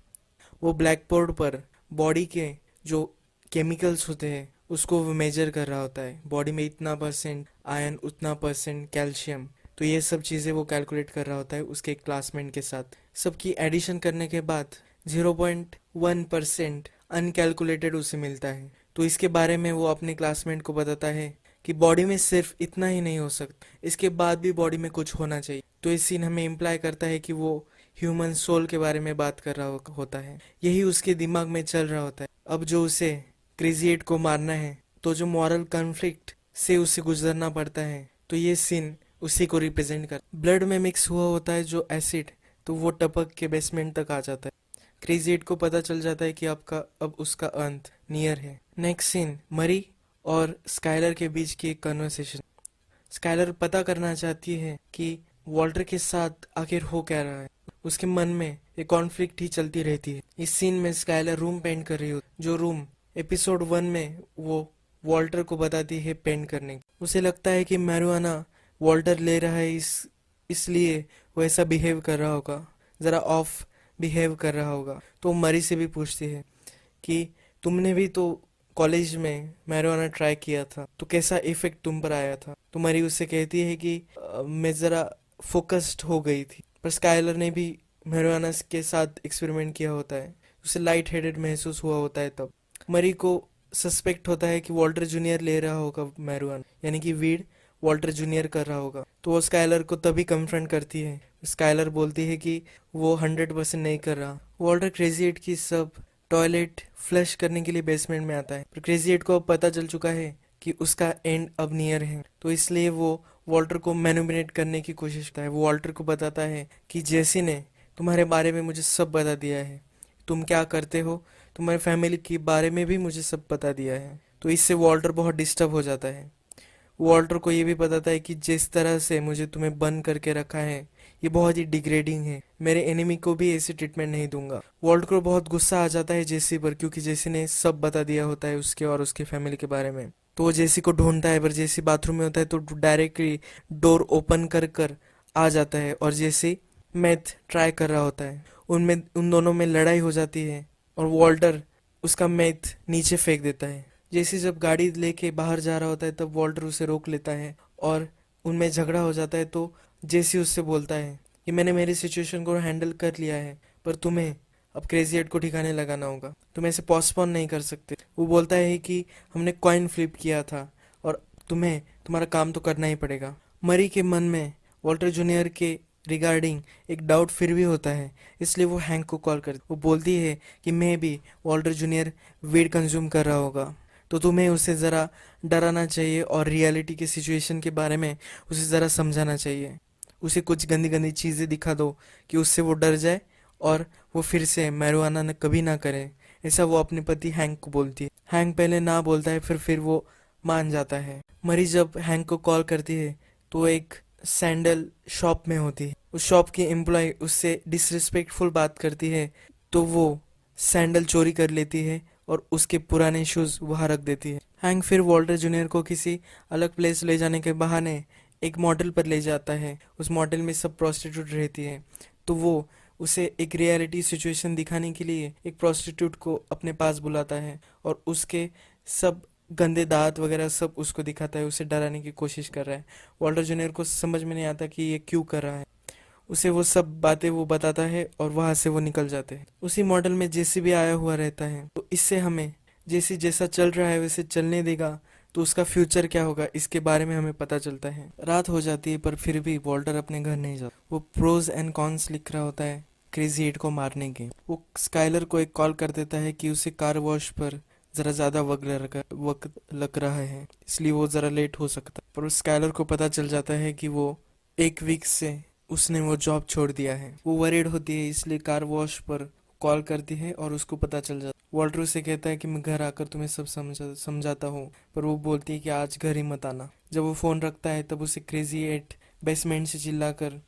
B: वो ब्लैक बोर्ड पर बॉडी के जो केमिकल्स होते हैं उसको वो मेजर कर रहा होता है। बॉडी में इतना परसेंट आयरन, उतना परसेंट कैल्शियम, तो ये सब चीज़ें वो कैलकुलेट कर रहा होता है उसके क्लासमेट के साथ। सबकी एडिशन करने के बाद 0.1% अनकैलकुलेटेड उसे मिलता है। तो इसके बारे में वो अपने क्लासमेट को बताता है कि बॉडी में सिर्फ इतना ही नहीं हो सकता, इसके बाद भी बॉडी में कुछ होना चाहिए। तो इस सीन हमें इम्प्लाई करता है कि वो ह्यूमन सोल के बारे में बात कर रहा होता है। यही उसके दिमाग में चल रहा होता है। अब जो उसे क्रेजी एट को मारना है तो जो मॉरल कॉन्फ्लिक्ट से उसे गुजरना पड़ता है, तो ये सीन उसी को रिप्रेजेंट कर। ब्लड में मिक्स हुआ होता है जो एसिड, तो वो टपक के बेसमेंट तक आ जाता है। क्रेजी एट को पता चल जाता है कि आपका अब उसका अंत नियर है। नेक्स्ट सीन मरी और स्काइलर के बीच की एक कन्वर्सेशन। स्काइलर पता करना चाहती है कि वॉल्टर के साथ आखिर हो क्या रहा है। उसके मन में एक कॉन्फ्लिक्ट ही चलती रहती है। इस सीन में स्काइलर रूम पेंट कर रही होती, जो रूम एपिसोड 1 में वो वॉल्टर को बताती है पेंट करने की। उसे लगता है कि मैरिजुआना वॉल्टर ले रहा है, इसलिए वो ऐसा बिहेव कर रहा होगा, ज़रा ऑफ बिहेव कर रहा होगा। तो मरी से भी पूछती है कि तुमने भी तो कॉलेज में मैरिजुआना ट्राई किया था, तो कैसा इफेक्ट तुम पर आया था? तो मरी उससे कहती है कि मैं ज़रा फोकस्ड हो गई थी। पर स्काइलर ने भी मैरिजुआना के साथ एक्सपेरिमेंट किया होता है, उसे लाइट हेडेड महसूस हुआ होता है। तब मरी को सस्पेक्ट होता है कि वॉल्टर जूनियर ले रहा होगा मैरिजुआना, यानी कि वीड वॉल्टर जूनियर कर रहा होगा। तो वो स्काइलर को तभी कन्फ्रंट करती है। स्काइलर बोलती है कि वो 100% नहीं कर रहा। वॉल्टर क्रेजी एट की सब टॉयलेट फ्लश करने के लिए बेसमेंट में आता है, पर क्रेजी एट को अब पता चल चुका है कि उसका एंड अब नियर है, तो इसलिए वो वॉल्टर को मैनिपुलेट करने की कोशिश करता है। वो वॉल्टर को बताता है कि जेसी ने तुम्हारे बारे में मुझे सब बता दिया है, तुम क्या करते हो, तुम्हारे फैमिली के बारे में भी मुझे सब बता दिया है। तो इससे वॉल्टर बहुत डिस्टर्ब हो जाता है। वॉल्टर को ये भी बताता है कि जिस तरह से मुझे तुम्हें बंद करके रखा है ये बहुत ही डिग्रेडिंग है, मेरे एनिमी को भी ऐसी ट्रीटमेंट नहीं दूंगा। वॉल्टर को बहुत गुस्सा आ जाता है जेसी पर, क्योंकि जेसी ने सब बता दिया होता है उसके और उसके फैमिली के बारे में। तो वो जेसी को ढूंढता है, पर जेसी बाथरूम में होता है तो डायरेक्टली डोर ओपन कर कर आ जाता है और जेसी मैथ ट्राई कर रहा होता है। उनमें उन दोनों में लड़ाई हो जाती है और वॉल्टर उसका मैथ नीचे फेंक देता है। जेसी जब गाड़ी लेके बाहर जा रहा होता है तब वॉल्टर उसे रोक लेता है और उनमें झगड़ा हो जाता है। तो जेसी उससे बोलता है कि मैंने मेरी सिचुएशन को हैंडल कर लिया है, पर तुम्हें अब क्रेजी हेड को ठिकाने लगाना होगा, तुम ऐसे पोस्टपोन नहीं कर सकते। वो बोलता है कि हमने कॉइन फ्लिप किया था और तुम्हें तुम्हारा काम तो करना ही पड़ेगा। मरी के मन में वॉल्टर जूनियर के रिगार्डिंग एक डाउट फिर भी होता है, इसलिए वो हैंक को कॉल करती। वो बोलती है कि मैं भी वॉल्टर जूनियर वीड कंज्यूम कर रहा होगा, तो तुम्हें उसे ज़रा डराना चाहिए और रियलिटी के सिचुएशन के बारे में उसे ज़रा समझाना चाहिए। उसे कुछ गंदी गंदी चीज़ें दिखा दो कि उससे वो डर जाए और वो फिर से मैरिजुआना न कभी ना करे। ऐसा वो अपने पति हैंक को बोलती है। हैंक पहले ना बोलता है, फिर वो मान जाता है। मरी जब हैंक को कॉल करती है तो वो एक सैंडल शॉप में होती है। उस शॉप की एम्प्लॉय उससे डिसरिस्पेक्टफुल बात करती है, तो वो सैंडल चोरी कर लेती है और उसके पुराने शूज वहां रख देती है। हैंक फिर वॉल्टर जूनियर को किसी अलग प्लेस ले जाने के बहाने एक मॉडल पर ले जाता है। उस मॉडल में सब प्रोस्टिट्यूट रहती है, तो वो उसे एक रियलिटी सिचुएशन दिखाने के लिए एक प्रोस्टिट्यूट को अपने पास बुलाता है और उसके सब गंदे दांत वगैरह सब उसको दिखाता है, उसे डराने की कोशिश कर रहा है। वॉल्टर जूनियर को समझ में नहीं आता कि ये क्यों कर रहा है। उसे वो सब बातें वो बताता है और वहां से वो निकल जाते हैं। उसी मॉडल में जेसी भी आया हुआ रहता है, तो इससे हमें जेसी जैसा चल रहा है वैसे चलने देगा तो उसका फ्यूचर क्या होगा इसके बारे में हमें पता चलता है। रात हो जाती है पर फिर भी वॉल्टर अपने घर नहीं जाता। वो प्रोज एंड कॉन्स लिख रहा होता है क्रेजी एट को मारने के। वो स्काइलर को एक कॉल कर देता है कि उसे कार वॉश पर जरा ज्यादा वक्त लग रहा है, इसलिए वो जरा लेट हो सकता है। पर उस स्काइलर को पता चल जाता है कि वो एक वीक से उसने वो जॉब छोड़ दिया है। वो वरीड होती है, इसलिए कार वॉश पर कॉल करती है और उसको पता चल जाता है। वॉल्टर उसे कहता है कि मैं घर आकर तुम्हें सब समझाता हूँ, पर वो बोलती है कि आज घर ही मत आना। जब वो फोन रखता है तब उसे क्रेजी एट बेसमेंट से चिल्लाकर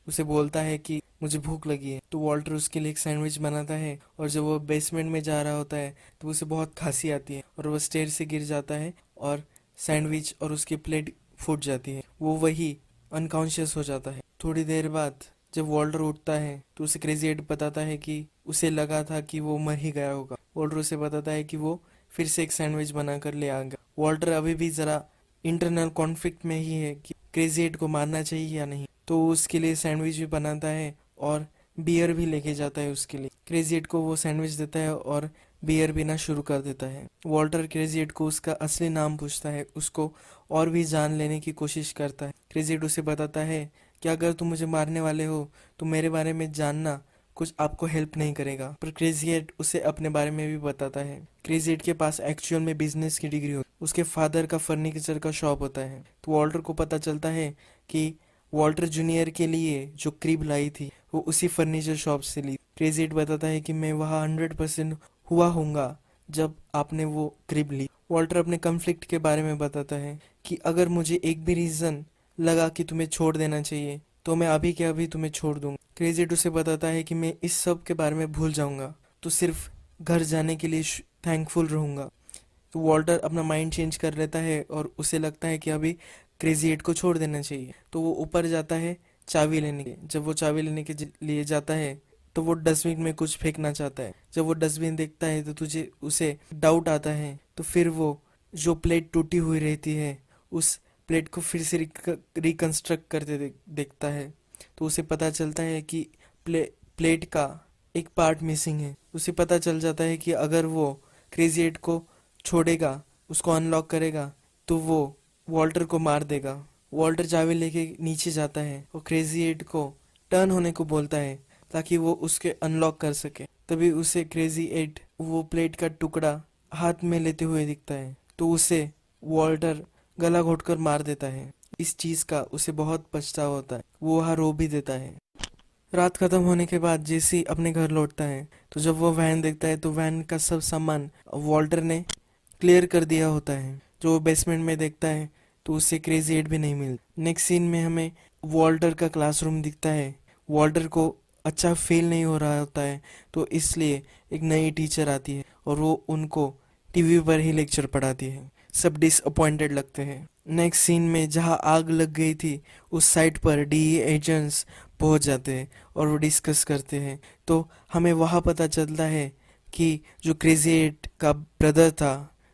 B: उसे बोलता है कि मुझे भूख लगी है। तो वॉल्टर उसके लिए एक सैंडविच बनाता है और जब वो बेसमेंट में जा रहा होता है तो उसे बहुत खांसी आती है और वह स्टेयर से गिर जाता है और सैंडविच और उसकी प्लेट फूट जाती है। वो वही अनकॉन्शियस हो जाता है। थोड़ी देर बाद जब वॉल्टर उठता है तो उसे क्रेजी एट बताता है कि उसे लगा था कि वो मर ही गया होगा। वॉल्टर उसे बताता है कि वो फिर से एक सैंडविच बनाकर ले आ गया। वॉल्टर अभी भी जरा इंटरनल कॉन्फ्लिक्ट में ही है कि क्रेजी एट को मारना चाहिए या नहीं, तो वो उसके लिए सैंडविच भी बनाता है और बियर भी लेके जाता है उसके लिए। क्रेजी एट को वो सैंडविच देता है और बियर पीना शुरू कर देता है। वॉल्टर क्रेजी एट को उसका असली नाम पूछता है, उसको और भी जान लेने की कोशिश करता है। क्रेजी एट उसे बताता है कि अगर तुम मुझे मारने वाले हो तो मेरे बारे में जानना कुछ आपको हेल्प नहीं करेगा। पर क्रेजी एट उसे अपने बारे में भी बताता है। क्रेजी एट के पास एक्चुअल में बिजनेस की डिग्री होती है, उसके फादर का फर्नीचर का शॉप होता है। तो वॉल्टर को पता चलता है कि वॉल्टर जूनियर के लिए जो क्रीब लाई थी वो उसी फर्नीचर शॉप से ली। क्रेजी एट बताता है कि मैं वहाँ 100% हुआ हूँगा जब आपने वो क्रीब ली। वॉल्टर अपने कन्फ्लिक्ट के बारे में बताता है कि अगर मुझे एक भी रीजन लगा कि तुम्हें छोड़ देना चाहिए तो मैं अभी के अभी तुम्हें छोड़ दूंगा। क्रेजी एट उसे बताता है कि मैं इस सब के बारे में भूल जाऊंगा, तो सिर्फ घर जाने के लिए थैंकफुल रहूंगा। तो वॉल्टर अपना माइंड चेंज कर लेता है और उसे लगता है कि अभी क्रेजी एट को छोड़ देना चाहिए। तो वो ऊपर जाता है चाबी लेने के। जब वो चाबी लेने के लिए जाता है तो वो डस्टबिन में कुछ फेंकना चाहता है। जब वो डस्टबिन देखता है तो तुझे उसे डाउट आता है, तो फिर वो जो प्लेट टूटी हुई रहती है उस प्लेट को फिर से रिकंस्ट्रक्ट करते देखता है। तो उसे पता चलता है कि प्लेट का एक पार्ट मिसिंग है। उसे पता चल जाता है कि अगर वो क्रेजी एट को छोड़ेगा, उसको अनलॉक करेगा, तो वो वॉल्टर को मार देगा। वॉल्टर चाबी लेके नीचे जाता है और क्रेजी एट को टर्न होने को बोलता है ताकि वो उसके अनलॉक कर सके। तभी उसे क्रेजी एट वो प्लेट का टुकड़ा हाथ में लेते हुए दिखता है, तो उसे वॉल्टर गला घोटकर मार देता है। इस चीज का उसे बहुत पछतावा होता है, वो वहाँ रो भी देता है। रात खत्म होने के बाद जेसी अपने घर लौटता है, तो जब वो वैन देखता है तो वैन का सब सामान वॉल्टर ने क्लियर कर दिया होता है। जो वो बेसमेंट में देखता है तो उसे क्रेजी एट भी नहीं मिलती। नेक्स्ट सीन में हमें वॉल्टर का क्लासरूम दिखता है। वॉल्टर को अच्छा फील नहीं हो रहा होता है, तो इसलिए एक नई टीचर आती है और वो उनको टीवी पर ही लेक्चर पढ़ाती है। सब डिसअपॉइंटेड लगते हैं। नेक्स्ट सीन में जहाँ आग लग गई थी उस साइट पर डीई एजेंट्स पहुंच जाते हैं और वो डिस्कस करते हैं। तो हमें वहाँ पता चलता है कि जो क्रेजी एट का ब्रदर था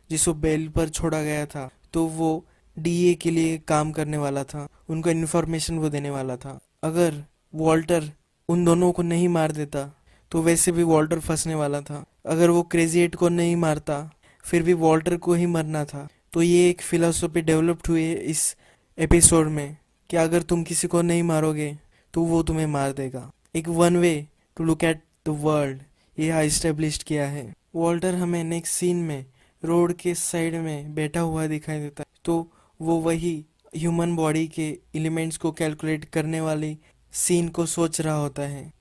B: जिसको बेल पर छोड़ा गया था, तो वो डीए के लिए काम करने वाला था, उनको इन्फॉर्मेशन वो देने वाला था। अगर वॉल्टर उन दोनों को नहीं मार देता तो वैसे भी वॉल्टर फंसने वाला था। अगर वो क्रेजी एट को नहीं मारता फिर भी वॉल्टर को ही मरना था। तो ये एक फिलॉसफी डेवलप्ड हुई है इस एपिसोड में कि अगर तुम किसी को नहीं मारोगे तो वो तुम्हें मार देगा। एक one way to look at the world ये यहाँ इस्टेब्लिश किया है। वॉल्टर हमें नेक्स्ट सीन में रोड के साइड में बैठा हुआ दिखाई देता है। तो वो वही ह्यूमन बॉडी के एलिमेंट्स को कैलकुलेट करने वाली सीन को सोच रहा होता है।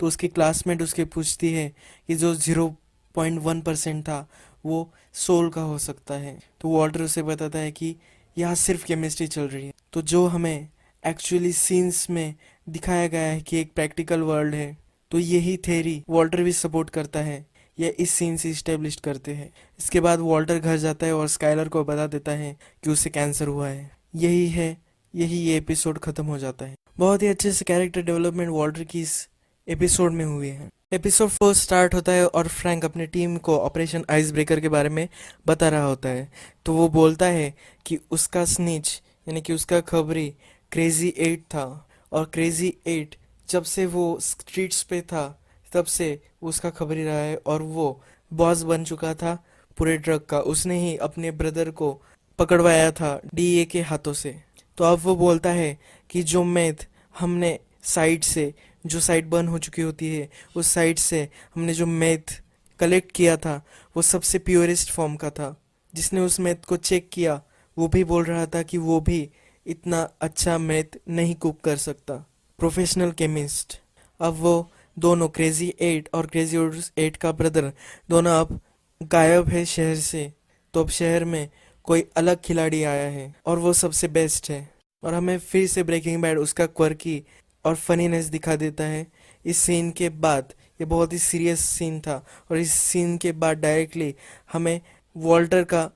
B: तो उसकी क्लासमेट उसके पूछती है कि जो 0.1% था वो सोल का हो सकता है। तो वॉल्टर उसे बताता है कि यहाँ सिर्फ केमिस्ट्री चल रही है। तो जो हमें एक्चुअली सीन्स में दिखाया गया है कि एक प्रैक्टिकल वर्ल्ड है, तो यही थ्योरी वॉल्टर भी सपोर्ट करता है, यह इस सीन से इस्टेब्लिश करते हैं। इसके बाद वॉल्टर घर जाता है और स्काइलर को बता देता है कि उसे कैंसर हुआ है। यही ये एपिसोड खत्म हो जाता है। बहुत ही अच्छे से कैरेक्टर डेवलपमेंट वॉल्टर की इस एपिसोड में हुई है। एपिसोड 4 स्टार्ट होता है और फ्रैंक अपने टीम को ऑपरेशन आइस ब्रेकर के बारे में बता रहा होता है। तो वो बोलता है कि उसका स्निच यानी कि उसका खबरी क्रेजी एट था, और क्रेजी एट जब से वो स्ट्रीट्स पे था तब से उसका खबरी रहा है, और वो बॉस बन चुका था पूरे ड्रग का। उसने ही अपने ब्रदर को पकड़वाया था डीए के हाथों से। तो अब वो बोलता है कि जो मैथ हमने साइट से, जो साइट बर्न हो चुकी होती है उस साइट से हमने जो मैथ कलेक्ट किया था वो सबसे प्योरेस्ट फॉर्म का था। जिसने उस मैथ को चेक किया वो भी बोल रहा था कि वो भी इतना अच्छा मैथ नहीं कुक कर सकता, प्रोफेशनल केमिस्ट। अब वो दोनों क्रेजी एट और क्रेजी एट का ब्रदर दोनों अब गायब है शहर से। तो अब शहर में कोई अलग खिलाड़ी आया है और वो सबसे बेस्ट है। और हमें फिर से ब्रेकिंग बैड उसका क्वर्की और फनीनेस दिखा देता है। इस सीन के बाद ये बहुत ही सीरियस सीन था, और इस सीन के बाद डायरेक्टली हमें वॉल्टर का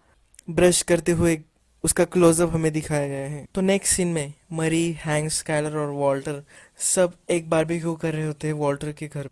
B: ब्रश करते हुए उसका क्लोजअप हमें दिखाया गया है। तो नेक्स्ट सीन में मरी, हैंक, स्काइलर और वॉल्टर सब एक बारबेक्यू कर रहे होते हैं वॉल्टर के घर।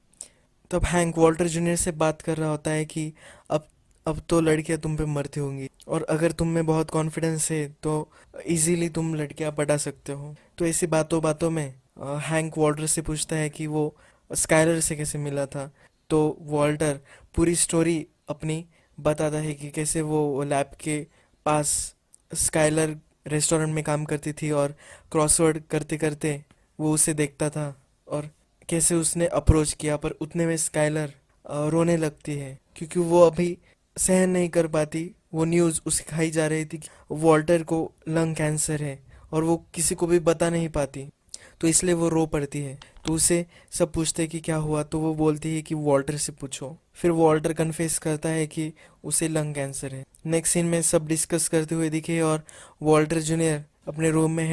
B: तब हैंक वॉल्टर जूनियर से बात कर रहा होता है कि अब तो लड़कियां तुम पे मरती होंगी, और अगर तुम में बहुत कॉन्फिडेंस है तो इजीली तुम लड़कियां पटा सकते हो। तो ऐसी बातों बातों में हैंक वॉल्टर से पूछता है कि वो स्काइलर से कैसे मिला था। तो वॉल्टर पूरी स्टोरी अपनी बताता है कि कैसे वो लैब के पास स्काइलर रेस्टोरेंट में काम करती थी और क्रॉसवर्ड करते करते वो उसे देखता था, और कैसे उसने अप्रोच किया पर उतने में स्काइलर रोने लगती है क्योंकि वो अभी सहन नहीं कर पाती। वो न्यूज़ उसे खाई जा रही थी कि वॉल्टर को लंग कैंसर है और वो किसी को भी बता नहीं पाती, तो इसलिए वो रो पड़ती है। तो उसे सब पूछते हैं कि क्या हुआ, तो वो बोलती है कि वॉल्टर से पूछो। फिर वॉल्टर कन्फेस करता है कि उसे लंग कैंसर है। नेक्स्ट सीन में सब डिस्कस करते हुए दिखे और वॉल्टर जूनियर अपने रूम में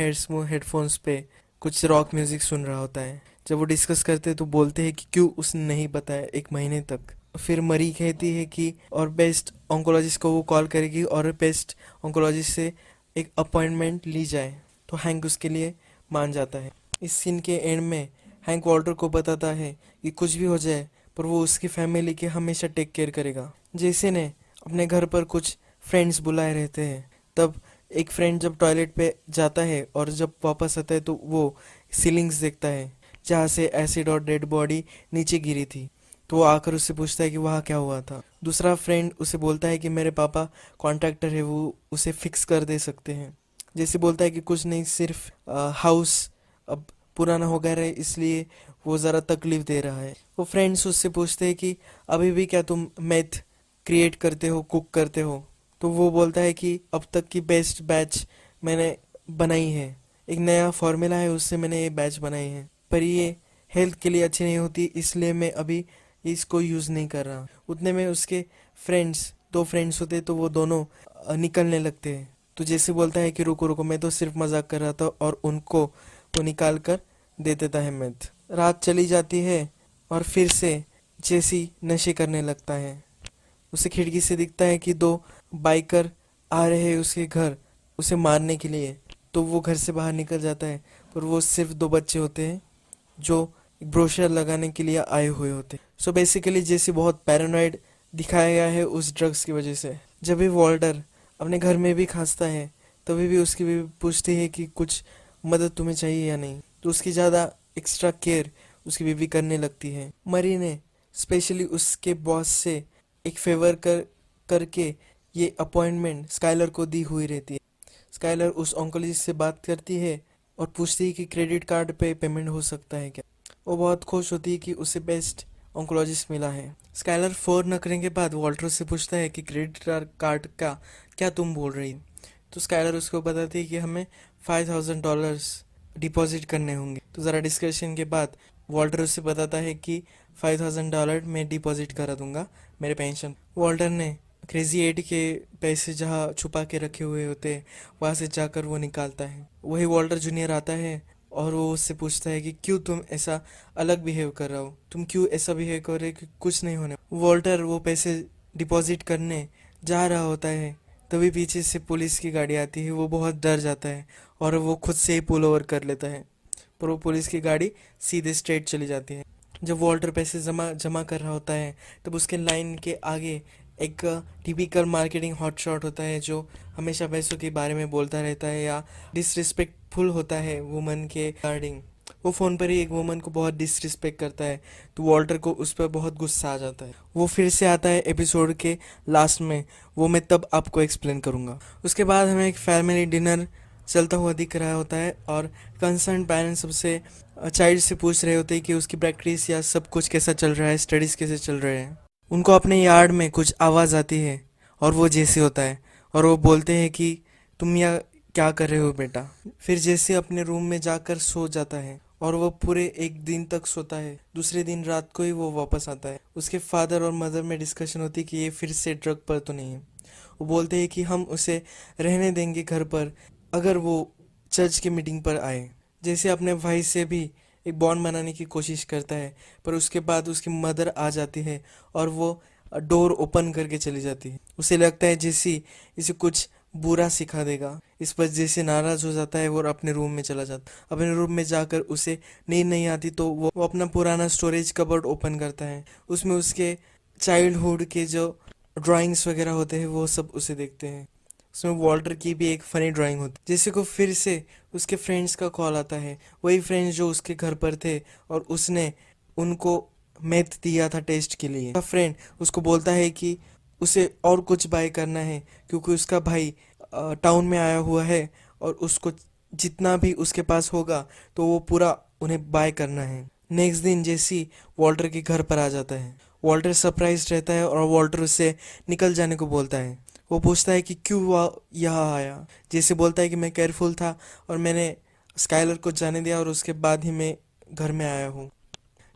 B: हेडफोन्स पे कुछ रॉक म्यूजिक सुन रहा होता है। जब वो डिस्कस करते तो बोलते हैं कि क्यों उसने नहीं बताया 1 महीने तक। फिर मरी कहती है कि और बेस्ट ऑन्कोलॉजिस्ट को वो कॉल करेगी और बेस्ट ऑन्कोलॉजिस्ट से एक अपॉइंटमेंट ली जाए। तो हैंक उसके लिए मान जाता है। इस सीन के एंड में हैंक वॉल्टर को बताता है कि कुछ भी हो जाए पर वो उसकी फैमिली के हमेशा टेक केयर करेगा। जैसे ने अपने घर पर कुछ फ्रेंड्स बुलाए रहते हैं, तब एक फ्रेंड जब टॉयलेट पे जाता है और जब वापस आता है तो वो सीलिंग्स देखता है जहाँ से एसिड और डेड बॉडी नीचे गिरी थी। तो वो आकर उससे पूछता है कि वहाँ क्या हुआ था। दूसरा फ्रेंड उसे बोलता है कि मेरे पापा कॉन्ट्रैक्टर है, वो उसे फिक्स कर दे सकते हैं। जैसे बोलता है कि कुछ नहीं, सिर्फ हाउस अब पुराना हो गया है इसलिए वो ज़रा तकलीफ दे रहा है। वो फ्रेंड्स उससे पूछते हैं कि अभी भी क्या तुम मैथ क्रिएट करते हो, कुक करते हो। तो वो बोलता है कि अब तक की बेस्ट बैच मैंने बनाई है, एक नया फॉर्मूला है उससे मैंने ये बैच बनाई है, पर ये हेल्थ के लिए अच्छी नहीं होती इसलिए मैं अभी इसको यूज़ नहीं कर रहा। उतने में उसके फ्रेंड्स, 2 फ्रेंड्स होते तो वो दोनों निकलने लगते हैं। तो जेसी बोलता है कि रुको रुको, मैं तो सिर्फ मजाक कर रहा था, और उनको वो निकाल कर दे देता है मेथ। रात चली जाती है और फिर से जेसी नशे करने लगता है। उसे खिड़की से दिखता है कि दो बाइकर आ रहे हैं उसके घर उसे मारने के लिए। तो वो घर से बाहर निकल जाता है, पर वो सिर्फ दो बच्चे होते हैं जो ब्रोशर लगाने के लिए आए हुए होते हैं। सो बेसिकली जेसी बहुत पैरानॉइड दिखाया गया है उस ड्रग्स की वजह से। जब भी वॉल्टर अपने घर में भी खांसता है, तभी भी उसकी बीवी पूछती है कि कुछ मदद तुम्हें चाहिए या नहीं, तो उसकी ज़्यादा एक्स्ट्रा केयर उसकी बीवी करने लगती है। मरी ने स्पेशली उसके बॉस से एक फेवर करके ये अपॉइंटमेंट स्काइलर को दी हुई रहती है। स्काइलर उस ऑन्कोलॉजिस्ट से बात करती है और पूछती है कि क्रेडिट कार्ड पे पेमेंट हो सकता है क्या। वो बहुत खुश होती है कि उसे बेस्ट ऑन्कोलॉजिस्ट मिला है। स्काइलर 4 नखरे के बाद वॉल्टर से पूछता है कि क्रेडिट कार्ड का क्या तुम बोल रही। तो स्काइलर उसको बताती है कि हमें $5,000 डिपॉजिट करने होंगे। तो ज़रा डिस्कशन के बाद वॉल्टर उससे बताता है कि $5,000 मैं डिपॉजिट करा दूंगा मेरे पेंशन। वॉल्टर ने क्रेजी एट के पैसे जहाँ छुपा के रखे हुए होते हैं वहाँ से जाकर वो निकालता है। वही वॉल्टर जूनियर आता है और वो उससे पूछता है कि क्यों तुम ऐसा अलग बिहेव कर रहे हो, तुम क्यों ऐसा बिहेव कर रहे हो कि कुछ नहीं होने। वॉल्टर वो पैसे डिपॉजिट करने जा रहा होता है, तभी पीछे से पुलिस की गाड़ी आती है। वो बहुत डर जाता है और वो खुद से ही पुल ओवर कर लेता है, पर वो पुलिस की गाड़ी सीधे स्ट्रेट चली जाती है। जब वॉल्टर पैसे जमा जमा कर रहा होता है, तब उसके लाइन के आगे एक टिपिकल मार्केटिंग हॉटशॉट होता है जो हमेशा पैसों के बारे में बोलता रहता है या डिसरिस्पेक्टफुल होता है वुमन के रिगार्डिंग। वो फ़ोन पर ही एक वुमन को बहुत डिसरिस्पेक्ट करता है, तो वॉल्टर को उस पर बहुत गुस्सा आ जाता है। वो फिर से आता है एपिसोड के लास्ट में, वो मैं तब आपको एक्सप्लेन करूँगा। उसके बाद हमें एक फैमिली डिनर चलता हुआ दिख रहा होता है और कंसर्न पेरेंट्स सबसे चाइल्ड से पूछ रहे होते हैं कि उसकी प्रैक्टिस या सब कुछ कैसा चल रहा है, स्टडीज़ कैसे चल रहे हैं। उनको अपने यार्ड में कुछ आवाज़ आती है और वो जेसी होता है, और वो बोलते हैं कि तुम यहाँ क्या कर रहे हो बेटा। फिर जेसी अपने रूम में जाकर सो जाता है और वो पूरे एक दिन तक सोता है। दूसरे दिन रात को ही वो वापस आता है। उसके फादर और मदर में डिस्कशन होती है कि ये फिर से ड्रग पर तो नहीं है। वो बोलते हैं कि हम उसे रहने देंगे घर पर अगर वो चर्च की मीटिंग पर आए। जैसे अपने भाई से भी एक बॉन्ड बनाने की कोशिश करता है, पर उसके बाद उसकी मदर आ जाती है और वो डोर ओपन करके चली जाती है। उसे लगता है जैसी इसे कुछ बुरा सिखा देगा। इस पर जैसे नाराज हो जाता है और अपने रूम में चला जाता है। अपने रूम में जाकर उसे नींद नहीं आती, तो वो अपना पुराना स्टोरेज कबर्ड ओपन करता है। उसमें उसके चाइल्डहुड के जो ड्राइंग्स वगैरह होते हैं वो सब उसे देखते हैं। उसमें वॉल्टर की भी एक फनी ड्राइंग होती है। जैसे को फिर से उसके फ्रेंड्स का कॉल आता है, वही फ्रेंड्स जो उसके घर पर थे और उसने उनको मैथ दिया था टेस्ट के लिए। उसका फ्रेंड उसको बोलता है कि उसे और कुछ बाय करना है क्योंकि उसका भाई टाउन में आया हुआ है और उसको जितना भी उसके पास होगा तो वो पूरा उन्हें बाय करना है। नेक्स्ट दिन जेसी वॉल्टर के घर पर आ जाता है। वॉल्टर सरप्राइज रहता है और वॉल्टर उससे निकल जाने को बोलता है। वो पूछता है कि क्यों वो यहाँ आया। जैसे बोलता है कि मैं केयरफुल था और मैंने स्काइलर को जाने दिया और उसके बाद ही मैं घर में आया हूँ।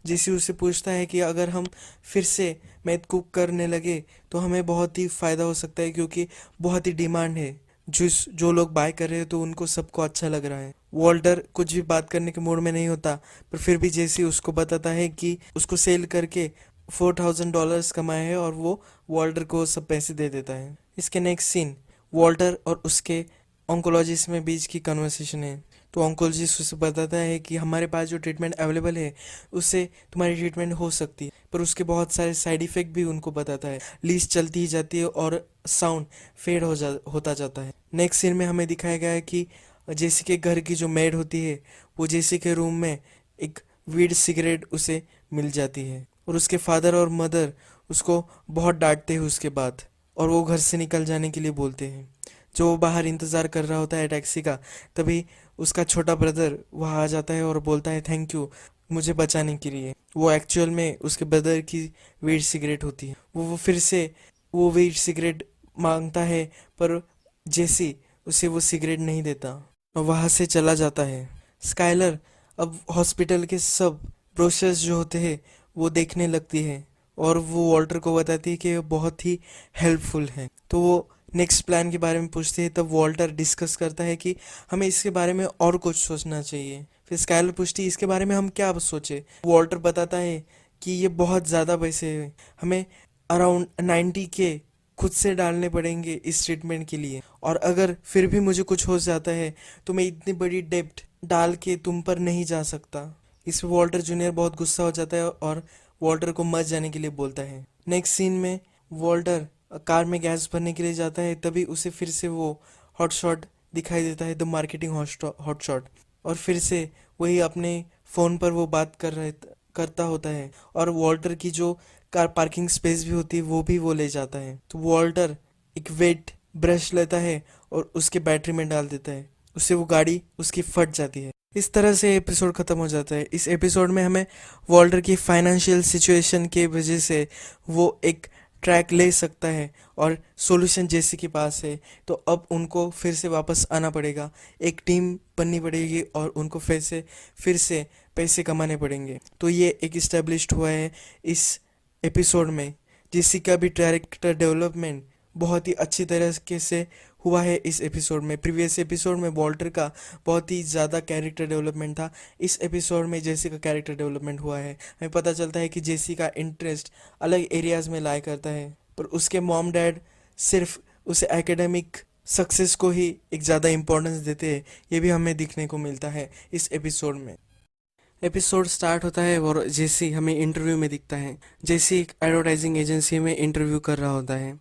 B: जैसे उससे पूछता है कि अगर हम फिर से मैथ कुक करने लगे तो हमें बहुत ही फ़ायदा हो सकता है क्योंकि बहुत ही डिमांड है। जो लोग बाय कर रहे हैं तो उनको सबको अच्छा लग रहा है। वॉल्टर कुछ भी बात करने के मूड में नहीं होता, पर फिर भी जैसे उसको बताता है कि उसको सेल करके $4,000 कमाए हैं और वो वॉल्टर को सब पैसे दे देता है। इसके नेक्स्ट सीन वॉल्टर और उसके ऑन्कोलॉजिस्ट में बीच की कन्वर्सेशन है। तो ऑन्कोलॉजिस्ट उसे बताता है कि हमारे पास जो ट्रीटमेंट अवेलेबल है उससे तुम्हारी ट्रीटमेंट हो सकती है, पर उसके बहुत सारे साइड इफ़ेक्ट भी उनको बताता है। लीस्ट चलती ही जाती है और साउंड फेड होता जाता है। नेक्स्ट सीन में हमें दिखाया गया है कि जेसी के घर की जो मेड होती है वो जेसी के रूम में एक वीड सिगरेट उसे मिल जाती है और उसके फादर और मदर उसको बहुत डांटते हैं उसके बाद, और वो घर से निकल जाने के लिए बोलते हैं। जो वो बाहर इंतज़ार कर रहा होता है टैक्सी का, तभी उसका छोटा ब्रदर वहाँ आ जाता है और बोलता है थैंक यू मुझे बचाने के लिए। वो एक्चुअल में उसके ब्रदर की वीड सिगरेट होती है। वो फिर से वो वीड सिगरेट मांगता है, पर जेसी उसे वो सिगरेट नहीं देता और वहाँ से चला जाता है। स्काइलर अब हॉस्पिटल के सब ब्रोशर्स जो होते हैं वो देखने लगती है और वो वॉल्टर को बताती है कि वो बहुत ही हेल्पफुल है। तो वो नेक्स्ट प्लान के बारे में पूछते हैं, तब वॉल्टर डिस्कस करता है कि हमें इसके बारे में और कुछ सोचना चाहिए। फिर स्काइलर पूछती है इसके बारे में हम क्या सोचे। वॉल्टर बताता है कि ये बहुत ज़्यादा पैसे हैं, हमें अराउंड 90K खुद से डालने पड़ेंगे इस ट्रीटमेंट के लिए, और अगर फिर भी मुझे कुछ हो जाता है तो मैं इतनी बड़ी डेब्ट डाल के तुम पर नहीं जा सकता। इस पे वॉल्टर जूनियर बहुत गुस्सा हो जाता है और वॉल्टर को मर जाने के लिए बोलता है। नेक्स्ट सीन में वॉल्टर कार में गैस भरने के लिए जाता है, तभी उसे फिर से वो हॉट शॉट दिखाई देता है, द मार्केटिंग हॉट शॉट, और फिर से वही अपने फ़ोन पर वो बात करता होता है, और वॉल्टर की जो कार पार्किंग स्पेस भी होती है वो भी वो ले जाता है। तो वॉल्टर एक वेट ब्रश लेता है और उसके बैटरी में डाल देता है, उससे वो गाड़ी उसकी फट जाती है। इस तरह से एपिसोड ख़त्म हो जाता है। इस एपिसोड में हमें वॉल्टर की फाइनेंशियल सिचुएशन के वजह से वो एक ट्रैक ले सकता है और सॉल्यूशन जेसी के पास है, तो अब उनको फिर से वापस आना पड़ेगा, एक टीम बननी पड़ेगी और उनको फिर से पैसे कमाने पड़ेंगे। तो ये एक इस्टेब्लिश्ड हुआ है इस एपिसोड में। जेसी का भी कैरेक्टर डेवलपमेंट बहुत ही अच्छी तरीके से हुआ है इस एपिसोड में। प्रीवियस एपिसोड में वॉल्टर का बहुत ही ज़्यादा कैरेक्टर डेवलपमेंट था, इस एपिसोड में जेसी का कैरेक्टर डेवलपमेंट हुआ है। हमें पता चलता है कि जेसी का इंटरेस्ट अलग एरियाज़ में लाई करता है, पर उसके मॉम डैड सिर्फ उसे एकेडमिक सक्सेस को ही एक ज़्यादा इम्पोर्टेंस देते हैं, ये भी हमें दिखने को मिलता है इस एपिसोड में। एपिसोड स्टार्ट होता है और जेसी हमें इंटरव्यू में दिखता है। जेसी एक एडवर्टाइजिंग एजेंसी में इंटरव्यू कर रहा होता है,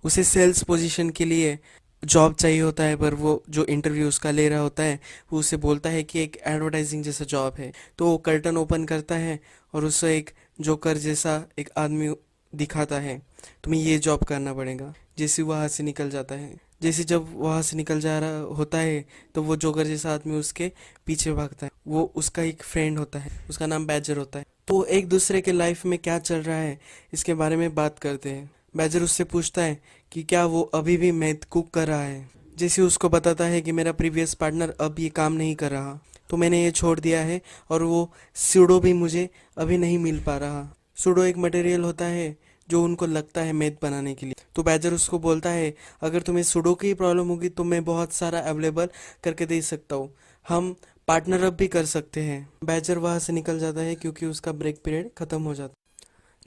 B: उसे सेल्स पोजीशन के लिए जॉब चाहिए होता है, पर वो जो इंटरव्यू उसका ले रहा होता है वो उसे बोलता है कि एक एडवर्टाइजिंग जैसा जॉब है। तो वो कर्टन ओपन करता है और उसे एक जोकर जैसा एक आदमी दिखाता है, तुम्हें ये जॉब करना पड़ेगा। जैसे वहाँ से निकल जाता है, जैसे जब वहाँ से निकल जा रहा होता है तो वो जोकर जैसा आदमी उसके पीछे भागता है। वो उसका एक फ्रेंड होता है, उसका नाम बैजर होता है। तो एक दूसरे के लाइफ में क्या चल रहा है इसके बारे में बात करते हैं। बैजर उससे पूछता है कि क्या वो अभी भी मैथ कुक कर रहा है। जैसे उसको बताता है कि मेरा प्रीवियस पार्टनर अब ये काम नहीं कर रहा, तो मैंने ये छोड़ दिया है, और वो सूडो भी मुझे अभी नहीं मिल पा रहा। सूडो एक मटेरियल होता है जो उनको लगता है मैथ बनाने के लिए। तो बैजर उसको बोलता है अगर तुम्हें सूडो की प्रॉब्लम होगी तो मैं बहुत सारा अवेलेबल करके दे सकता हूँ, हम पार्टनर अप भी कर सकते हैं। बैजर वहाँ से निकल जाता है क्योंकि उसका ब्रेक पीरियड ख़त्म हो जाता है।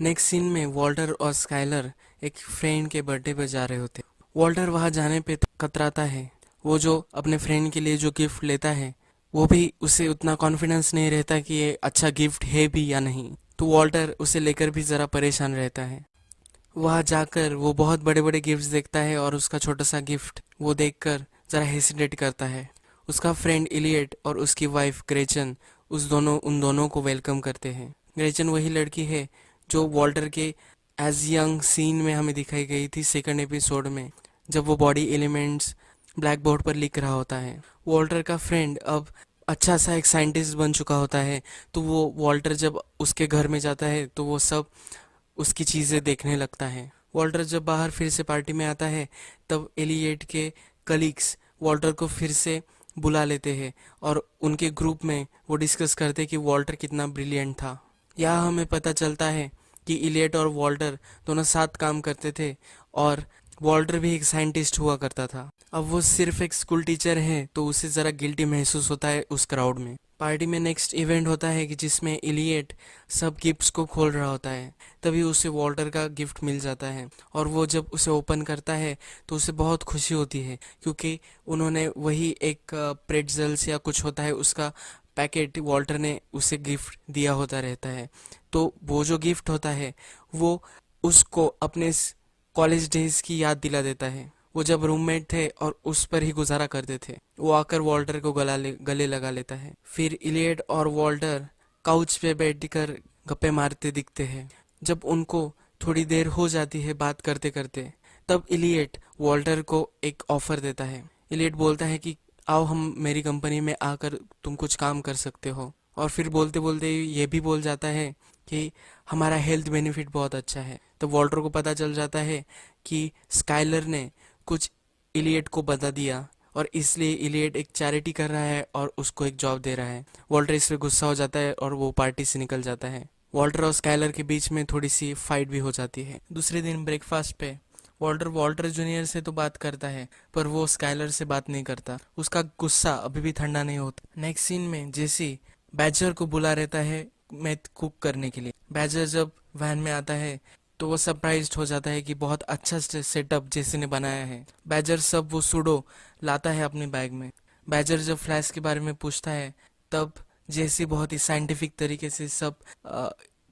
B: नेक्स्ट सीन में वॉल्टर और स्काइलर एक फ्रेंड के बर्थडे पर जा रहे होते। वॉल्टर वहाँ जाने पे कतराता है, वो जो अपने फ्रेंड के लिए जो गिफ्ट लेता है वो भी उसे उतना कॉन्फिडेंस नहीं रहता कि ये अच्छा गिफ्ट है भी या नहीं। तो वॉल्टर उसे लेकर भी ज़रा परेशान रहता है। वहाँ जाकर वो बहुत बड़े बड़े गिफ्ट्स देखता है और उसका छोटा सा गिफ्ट वो देखकर ज़रा हेसिटेट करता है। उसका फ्रेंड इलियट और उसकी वाइफ ग्रेचन उन दोनों को वेलकम करते हैं। ग्रेचन वही लड़की है जो वॉल्टर के एज यंग सीन में हमें दिखाई गई थी सेकंड एपिसोड में, जब वो बॉडी एलिमेंट्स ब्लैक बोर्ड पर लिख रहा होता है। वॉल्टर का फ्रेंड अब अच्छा सा एक साइंटिस्ट बन चुका होता है, तो वो वॉल्टर जब उसके घर में जाता है तो वो सब उसकी चीज़ें देखने लगता है। वॉल्टर जब बाहर फिर से पार्टी में आता है तब एलियट के कलीग्स वॉल्टर को फिर से बुला लेते हैं और उनके ग्रुप में वो डिस्कस करते हैं कि वॉल्टर कितना ब्रिलियंट था। यहाँ हमें पता चलता है कि इलियट और वॉल्टर दोनों साथ काम करते थे और वॉल्टर भी एक साइंटिस्ट हुआ करता था। अब वो सिर्फ एक स्कूल टीचर है तो उसे ज़रा गिल्टी महसूस होता है उस क्राउड में। पार्टी में नेक्स्ट इवेंट होता है कि जिसमें इलियट सब गिफ्ट्स को खोल रहा होता है, तभी उसे वॉल्टर का गिफ्ट मिल जाता है और वो जब उसे ओपन करता है तो उसे बहुत खुशी होती है क्योंकि उन्होंने वही एक प्रेट्जल्स या कुछ होता है उसका पैकेट वॉल्टर ने उसे गिफ्ट दिया होता रहता है। तो वो जो गिफ्ट होता है वो उसको अपने कॉलेज डेज की याद दिला देता है, वो जब रूममेट थे और उस पर ही गुजारा करते थे। वो आकर वॉल्टर को गले लगा लेता है। फिर इलियट और वॉल्टर काउच पे बैठकर गप्पे मारते दिखते हैं। जब उनको थोड़ी देर हो जाती है बात करते करते, तब इलियट वॉल्टर को एक ऑफर देता है। इलियट बोलता है कि आओ हम मेरी कंपनी में आकर तुम कुछ काम कर सकते हो, और फिर बोलते बोलते ये भी बोल जाता है कि हमारा हेल्थ बेनिफिट बहुत अच्छा है। तो वॉल्टर को पता चल जाता है कि स्काइलर ने कुछ इलियट को बता दिया और इसलिए इलियट एक चैरिटी कर रहा है और उसको एक जॉब दे रहा है। वॉल्टर इस पे गुस्सा हो जाता है और वो पार्टी से निकल जाता है। वॉल्टर और स्काइलर के बीच में थोड़ी सी फाइट भी हो जाती है। दूसरे दिन ब्रेकफास्ट पे
A: वॉल्टर वॉल्टर जूनियर से तो बात करता है, पर वो स्काइलर से बात नहीं करता। उसका गुस्सा अभी भी ठंडा नहीं होता। नेक्स्ट सीन में जेसी बैजर को बुला रहता है मैथ कुक करने के लिए। बैजर जब वैन में आता है तो वो सरप्राइज्ड हो जाता है कि बहुत अच्छा सेटअप जेसी ने बनाया है। बैजर सब वो सूडो लाता है अपने बैग में। बैजर जब फ्लैश के बारे में पूछता है तब जेसी बहुत ही साइंटिफिक तरीके से सब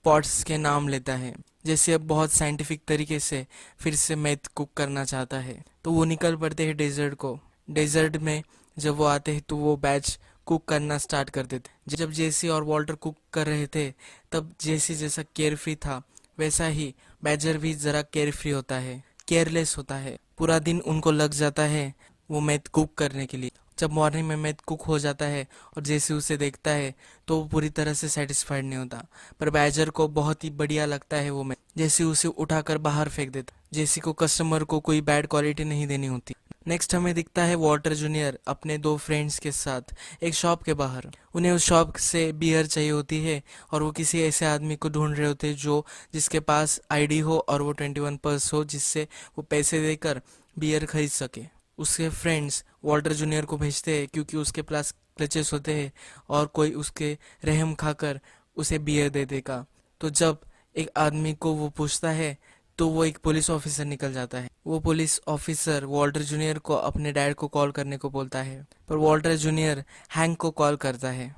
A: पॉट्स के नाम लेता है। जैसे अब बहुत साइंटिफिक तरीके से फिर से मैथ कुक करना चाहता है, तो वो निकल पड़ते हैं डेजर्ट को। डेजर्ट में जब वो आते हैं तो वो बैच कुक करना स्टार्ट कर देते। जब जेसी और वॉल्टर कुक कर रहे थे तब जेसी जैसा केयरफ्री था वैसा ही बैजर भी जरा केयरफ्री होता है, केयरलेस होता है। पूरा दिन उनको लग जाता है वो मैथ कुक करने के लिए। जब मॉर्निंग में मैथ कुक हो जाता है और जेसी उसे देखता है तो वो पूरी तरह से सेटिस्फाइड नहीं होता, पर बैजर को बहुत ही बढ़िया लगता है वो मैथ। जेसी उसे उठाकर बाहर फेंक देता। जेसी को कस्टमर को कोई बैड क्वालिटी नहीं देनी होती। नेक्स्ट हमें दिखता है वॉल्टर जूनियर अपने दो फ्रेंड्स के साथ एक शॉप के बाहर। उन्हें उस शॉप से बियर चाहिए होती है और वो किसी ऐसे आदमी को ढूंढ रहे होते हैं जो जिसके पास आईडी हो और वो 21+ हो, जिससे वो पैसे देकर बियर खरीद सके। उसके फ्रेंड्स वॉल्टर जूनियर को भेजते हैं क्योंकि उसके पास क्लचेस होते हैं और कोई उसके रहम खाकर उसे बियर दे देगा। तो जब एक आदमी को वो पूछता है तो वो एक पुलिस ऑफिसर निकल जाता है। वो पुलिस ऑफिसर वॉल्टर जूनियर को अपने डैड को कॉल करने को बोलता है, पर वॉल्टर जूनियर हैंक को कॉल करता है।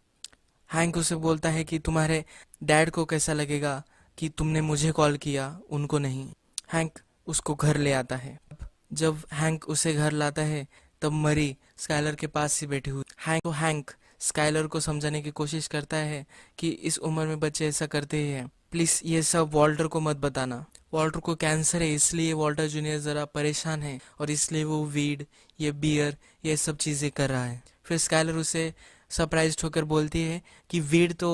A: हैंक उसे बोलता है कि तुम्हारे डैड को कैसा लगेगा कि तुमने मुझे कॉल किया, उनको नहीं। हैंक उसको घर ले आता है। जब हैंक उसे घर लाता है तब मरी स्काइलर के पास ही बैठी हुई। हैंक स्काइलर को समझाने की कोशिश करता है कि इस उम्र में बच्चे ऐसा करते ही हैं, प्लीज ये सब वॉल्टर को मत बताना। वॉल्टर को कैंसर है, इसलिए वॉल्टर जूनियर जरा परेशान है और इसलिए वो वीड, ये बियर, ये सब चीजें कर रहा है। फिर स्काइलर उसे सरप्राइज होकर बोलती है कि वीड तो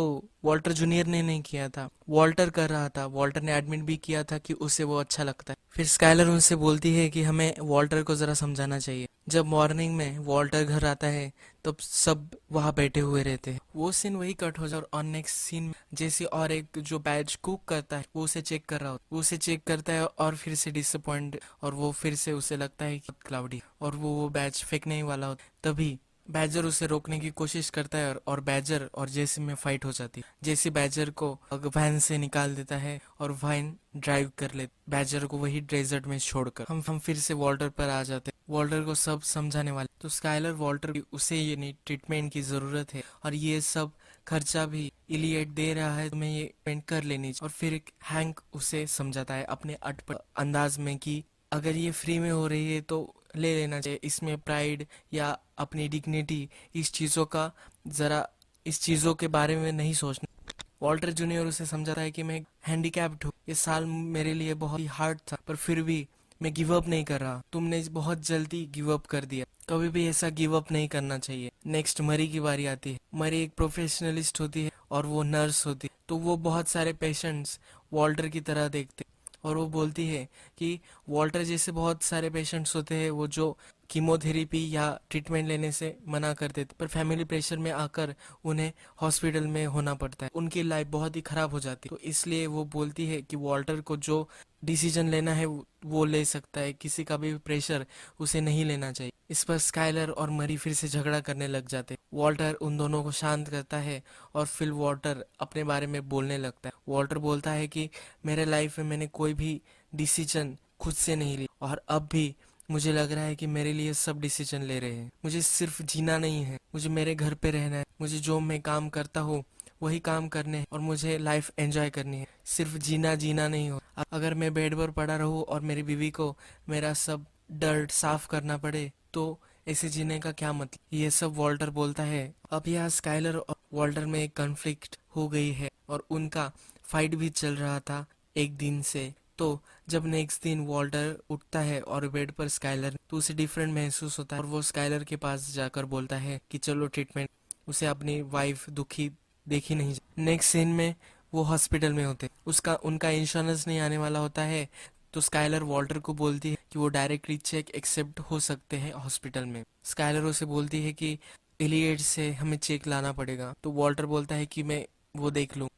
A: वॉल्टर जूनियर ने नहीं किया था, वॉल्टर कर रहा था। वॉल्टर ने एडमिट भी किया था कि उसे वो अच्छा लगता है। फिर स्काइलर उनसे बोलती है कि हमें वॉल्टर को जरा समझाना चाहिए। जब मॉर्निंग में वॉल्टर घर आता है तब सब वहां बैठे हुए रहते हैं। वो सीन वही कट हो जाए और नेक्स्ट सीन जैसे और एक जो बैच कुक करता है वो उसे चेक कर रहा होता है। वो उसे चेक करता है और फिर से डिसअपॉइंट, और वो फिर से उसे लगता है कि क्लाउडी और वो बैच फेंकने ही वाला होता है। तभी बैजर उसे रोकने की कोशिश करता है और बैजर और जेसी में फाइट हो जाती है। जेसी बैजर को वैन से निकाल देता है और वैन ड्राइव कर ले बैजर को वही डेजर्ट में छोड़कर। हम फिर से वॉल्टर पर आ जाते हैं। वॉल्टर को सब समझाने वाले तो स्काइलर वॉल्टर उसे ये नहीं ट्रीटमेंट की जरूरत है और ये सब खर्चा भी इलियट दे रहा है, तुम्हें ये पेंट कर लेनी चाहिए। और फिर हैंक उसे समझाता है अपने अटपट अंदाज में कि अगर ये फ्री में हो रही है तो ले लेना चाहिए। इसमें प्राइड या अपनी डिग्निटी इस चीज़ों का ज़रा इस चीज़ों के बारे में नहीं सोचना। वॉल्टर जूनियर उसे समझाता है कि मैं हैंडीकैप्ड हूँ, ये साल मेरे लिए बहुत ही हार्ड था, पर फिर भी मैं गिव अप नहीं कर रहा। तुमने बहुत जल्दी गिव अप कर दिया, कभी भी ऐसा गिव अप नहीं करना चाहिए। नेक्स्ट मरी की बारी आती है। मरी एक प्रोफेशनलिस्ट होती है और वो नर्स होती है, तो वो बहुत सारे पेशेंट्स वॉल्टर की तरह देखते और वो बोलती है कि वॉल्टर जैसे बहुत सारे पेशेंट्स होते हैं वो जो कीमोथेरेपी या ट्रीटमेंट लेने से मना कर देते, पर फैमिली प्रेशर में आकर उन्हें हॉस्पिटल में होना पड़ता है, उनकी लाइफ बहुत ही खराब हो जाती है। तो इसलिए वो बोलती है कि वॉल्टर को जो डिसीजन लेना है वो ले सकता है, किसी का भी प्रेशर उसे नहीं लेना चाहिए। इस पर स्काइलर और मरी फिर से झगड़ा करने लग जाते। वॉल्टर उन दोनों को शांत करता है और फिर वॉल्टर अपने बारे में बोलने लगता है। वॉल्टर बोलता है कि मेरे लाइफ में मैंने कोई भी डिसीजन खुद से नहीं ली और अब भी मुझे लग रहा है कि मेरे लिए सब डिसीजन ले रहे हैं। मुझे सिर्फ जीना नहीं है, मुझे मेरे घर पे रहना है, मुझे जो मैं काम करता हूँ वही काम करने हैं और मुझे लाइफ एंजॉय करनी है, सिर्फ जीना जीना नहीं हो। अगर मैं बेड पर पड़ा रहूं और मेरी बीवी को मेरा सब डर्ट साफ करना पड़े तो ऐसे जीने का क्या मतलब। ये सब वॉल्टर बोलता है। अब यहाँ स्काइलर और वॉल्टर में एक कॉन्फ्लिक्ट हो गई है और उनका फाइट भी चल रहा था एक दिन से। तो जब नेक्स्ट दिन वॉल्टर उठता है और बेड पर स्काइलर, तो उसे डिफरेंट महसूस होता है और वो स्काइलर के पास जाकर बोलता है कि चलो ट्रीटमेंट। उसे अपनी वाइफ दुखी देखी नहीं। नेक्स्ट सीन में वो हॉस्पिटल में होते, उसका उनका इंश्योरेंस नहीं आने वाला होता है, तो स्काइलर वॉल्टर को बोलती है कि वो डायरेक्टली चेक एक्सेप्ट हो सकते हैं हॉस्पिटल में। स्काइलर उसे बोलती है कि इलियट से हमें चेक लाना पड़ेगा, तो वॉल्टर बोलता है कि मैं वो देख लूँ।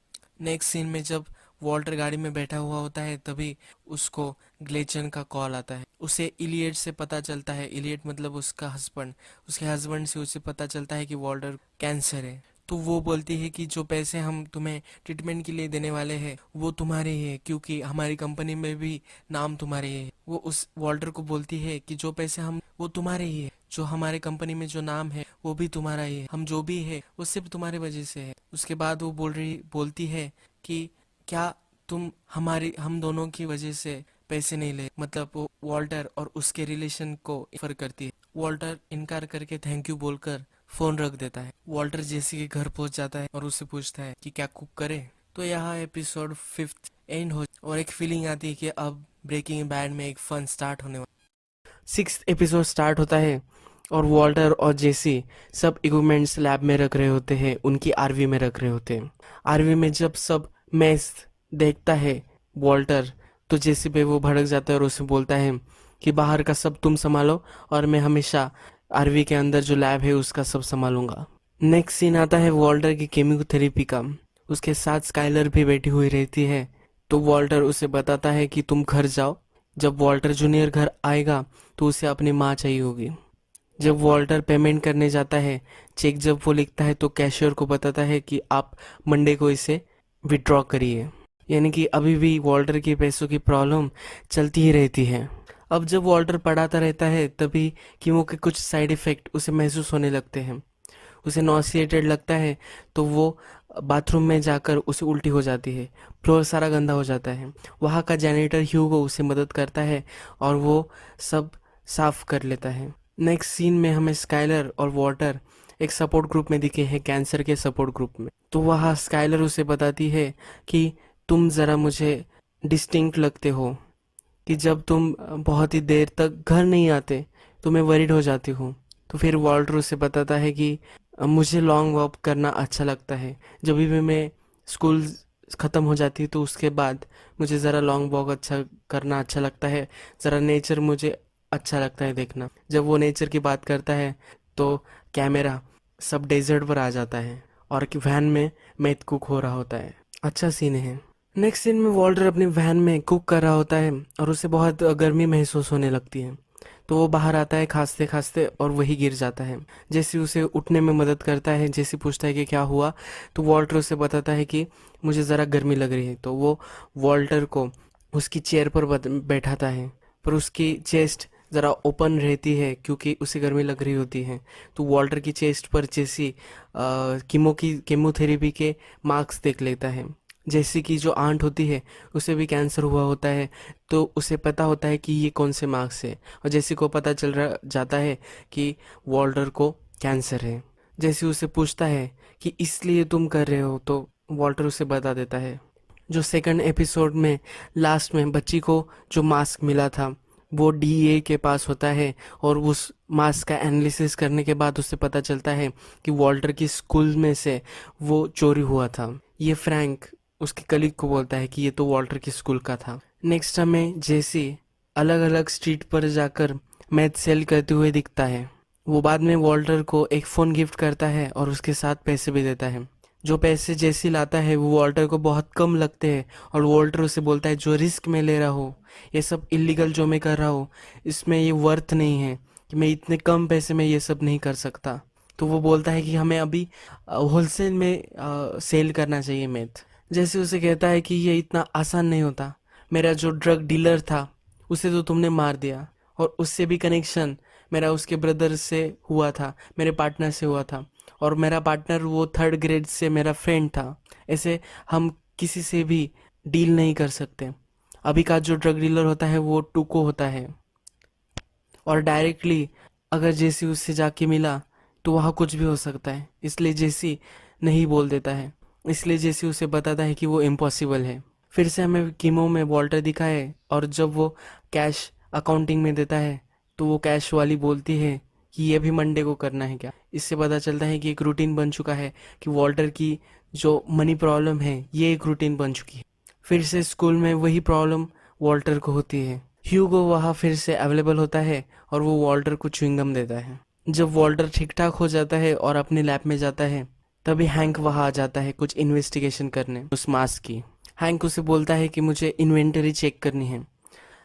A: नेक्स्ट सीन में जब वॉल्टर गाड़ी में बैठा हुआ होता है तभी उसको ग्लेचन का कॉल आता है। उसे इलियट से पता चलता है, इलियट मतलब उसका हस्बैंड, उसके हस्बैंड से उसे पता चलता है कि वॉल्टर कैंसर है। तो वो बोलती है कि जो पैसे हम तुम्हें ट्रीटमेंट के लिए देने वाले हैं वो तुम्हारे ही है, क्योंकि हमारी कंपनी में भी नाम तुम्हारे ही है। वो उस वॉल्टर को बोलती है कि जो पैसे हम वो तुम्हारे ही है, जो हमारे कंपनी में जो नाम है वो भी तुम्हारा ही है, हम जो भी है वो सिर्फ तुम्हारे वजह से है। उसके बाद वो बोलती है कि क्या तुम हम दोनों की वजह से पैसे नहीं ले, मतलब वो वॉल्टर और उसके रिलेशन को रेफर करती है। वॉल्टर इनकार करके थैंक यू बोलकर फोन रख देता है। वॉल्टर जेसी के घर पहुंच जाता है और उससे पूछता है कि क्या कुक करे। तो यहाँ एपिसोड 5 एंड हो और एक फीलिंग आती है कि अब ब्रेकिंग बैड में एक फन स्टार्ट होने वाला। 6th एपिसोड स्टार्ट होता है और वॉल्टर और जेसी सब इक्विपमेंट्स लैब में रख रहे होते हैं, उनकी आरवी में रख रहे होते हैं। आरवी में जब सब मैस देखता है वॉल्टर, तो जेसी पे वो भड़क जाता है और उसे बोलता है कि बाहर का सब तुम संभालो और मैं हमेशा आरवी के अंदर जो लैब है उसका सब संभालूंगा। नेक्स्ट सीन आता है वॉल्टर की केमियोथेरेपी का। उसके साथ स्काइलर भी बैठी हुई रहती है। तो वॉल्टर उसे बताता है कि तुम घर जाओ। जब वॉल्टर जूनियर घर आएगा तो उसे अपनी माँ चाहिए होगी। जब वॉल्टर पेमेंट करने जाता है, चेक जब वो लिखता है तो कैशियर को बताता है कि आप मंडे को इसे विड्रॉ करिए। यानी कि अभी भी वॉल्टर की पैसों की प्रॉब्लम चलती ही रहती है। अब जब वॉल्टर पढ़ाता रहता है तभी कीमो के कुछ साइड इफेक्ट उसे महसूस होने लगते हैं। उसे नॉसिएटेड लगता है तो वो बाथरूम में जाकर उसे उल्टी हो जाती है, फ्लोर सारा गंदा हो जाता है। वहाँ का जैनिटर ह्यूगो उसे मदद करता है और वो सब साफ कर लेता है। नेक्स्ट सीन में हमें स्काइलर और वॉल्टर एक सपोर्ट ग्रुप में दिखे हैं, कैंसर के सपोर्ट ग्रुप में। तो वहाँ स्काइलर उसे बताती है कि तुम ज़रा मुझे डिस्टिंक्ट लगते हो, कि जब तुम बहुत ही देर तक घर नहीं आते तो मैं वरीड हो जाती हूँ। तो फिर वॉल्टर उसे बताता है कि मुझे लॉन्ग वॉक करना अच्छा लगता है। जब भी मैं स्कूल ख़त्म हो जाती है तो उसके बाद मुझे ज़रा लॉन्ग वॉक करना अच्छा लगता है। ज़रा नेचर मुझे अच्छा लगता है देखना। जब वो नेचर की बात करता है तो कैमरा सब डेजर्ट पर आ जाता है और कि वैन में मैथ कुक हो रहा होता है। अच्छा सीन है। नेक्स्ट सीन में वॉल्टर अपनी वैन में कुक कर रहा होता है और उसे बहुत गर्मी महसूस होने लगती है। तो वो बाहर आता है खांसते खांसते और वही गिर जाता है। जैसे उसे उठने में मदद करता है, जैसे पूछता है कि क्या हुआ, तो वॉल्टर उसे बताता है कि मुझे ज़रा गर्मी लग रही है। तो वो वॉल्टर को उसकी चेयर पर बैठाता है, पर उसकी चेस्ट ज़रा ओपन रहती है क्योंकि उसे गर्मी लग रही होती है। तो वॉल्टर की चेस्ट पर जैसी कीमोथेरेपी के मार्क्स देख लेता है। जैसे कि जो आंट होती है उसे भी कैंसर हुआ होता है, तो उसे पता होता है कि ये कौन से मार्क्स है। और जैसे को पता चल रहा जाता है कि वॉल्टर को कैंसर है। जैसे उसे पूछता है कि इसलिए तुम कर रहे हो, तो वॉल्टर उसे बता देता है। जो सेकंड एपिसोड में लास्ट में बच्ची को जो मास्क मिला था वो डीए के पास होता है और उस मास्क का एनालिसिस करने के बाद उसे पता चलता है कि वॉल्टर की स्कूल में से वो चोरी हुआ था। ये फ्रैंक उसके कलीग को बोलता है कि ये तो वॉल्टर की स्कूल का था। नेक्स्ट हमें जेसी अलग अलग स्ट्रीट पर जाकर मैथ सेल करते हुए दिखता है। वो बाद में वॉल्टर को एक फ़ोन गिफ्ट करता है और उसके साथ पैसे भी देता है। जो पैसे जेसी लाता है वो वॉल्टर को बहुत कम लगते हैं और वॉल्टर उसे बोलता है जो रिस्क मैं ले रहा हूँ, ये सब इलीगल जो मैं कर रहा हूँ, इसमें ये वर्थ नहीं है कि मैं इतने कम पैसे में ये सब नहीं कर सकता। तो वो बोलता है कि हमें अभी होलसेल में सेल करना चाहिए मैथ। जैसे उसे कहता है कि ये इतना आसान नहीं होता, मेरा जो ड्रग डीलर था उसे तो तुमने मार दिया और उससे भी कनेक्शन मेरा उसके ब्रदर से हुआ था, मेरे पार्टनर से हुआ था, और मेरा पार्टनर वो 3rd ग्रेड से मेरा फ्रेंड था। ऐसे हम किसी से भी डील नहीं कर सकते। अभी का जो ड्रग डीलर होता है वो टूको होता है और डायरेक्टली अगर जेसी उससे जाके मिला तो वहाँ कुछ भी हो सकता है, इसलिए जेसी नहीं बोल देता है। इसलिए जेसी उसे बताता है कि वो इम्पॉसिबल है। फिर से हमें कीमो में वॉल्टर दिखा है और जब वो कैश अकाउंटिंग में देता है तो वो कैश वाली बोलती है कि ये भी मंडे को करना है क्या। इससे पता चलता है कि एक रूटीन बन चुका है कि वॉल्टर की जो मनी प्रॉब्लम है ये एक रूटीन बन चुकी है। फिर से स्कूल में वही प्रॉब्लम वॉल्टर को होती है। ह्यूगो वहाँ फिर से अवेलेबल होता है और वो वॉल्टर को च्युइंगम देता है। जब वॉल्टर ठीक ठाक हो जाता है और अपने लैब में जाता है तभी हैंक वहाँ आ जाता है कुछ इन्वेस्टिगेशन करने उस मास्क की। हैंक उसे बोलता है कि मुझे इन्वेंटरी चेक करनी है।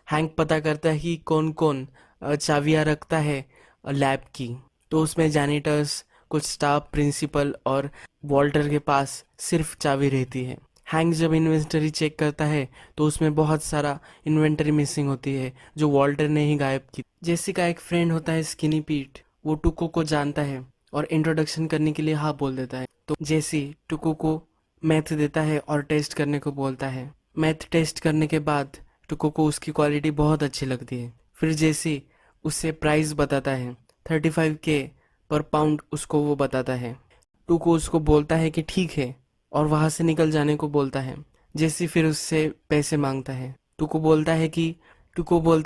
A: हैंक पता करता है कि कौन कौन चाबियां रखता है लैब की। तो उसमें जैनिटर्स, कुछ स्टाफ, प्रिंसिपल और वॉल्टर के पास सिर्फ चाबी रहती है। हैंक जब इन्वेंटरी चेक करता है तो उसमें बहुत सारा इन्वेंटरी मिसिंग होती है जो वॉल्टर ने ही गायब की। जेसी का एक फ्रेंड होता है स्किनी पीट, वो टुको को जानता है और इंट्रोडक्शन करने के लिए हाँ बोल देता है। तो जेसी टुको को मैथ देता है और टेस्ट करने को बोलता है। मैथ टेस्ट करने के बाद टुको को उसकी क्वालिटी बहुत अच्छी लगती है। फिर जेसी उसे प्राइस बताता है, 35K पर पाउंड उसको वो बताता है। टुको उसको बोलता है कि ठीक है और वहां से निकल जाने को बोलता है। जेसी फिर उससे पैसे मांगता है। टुको बोलता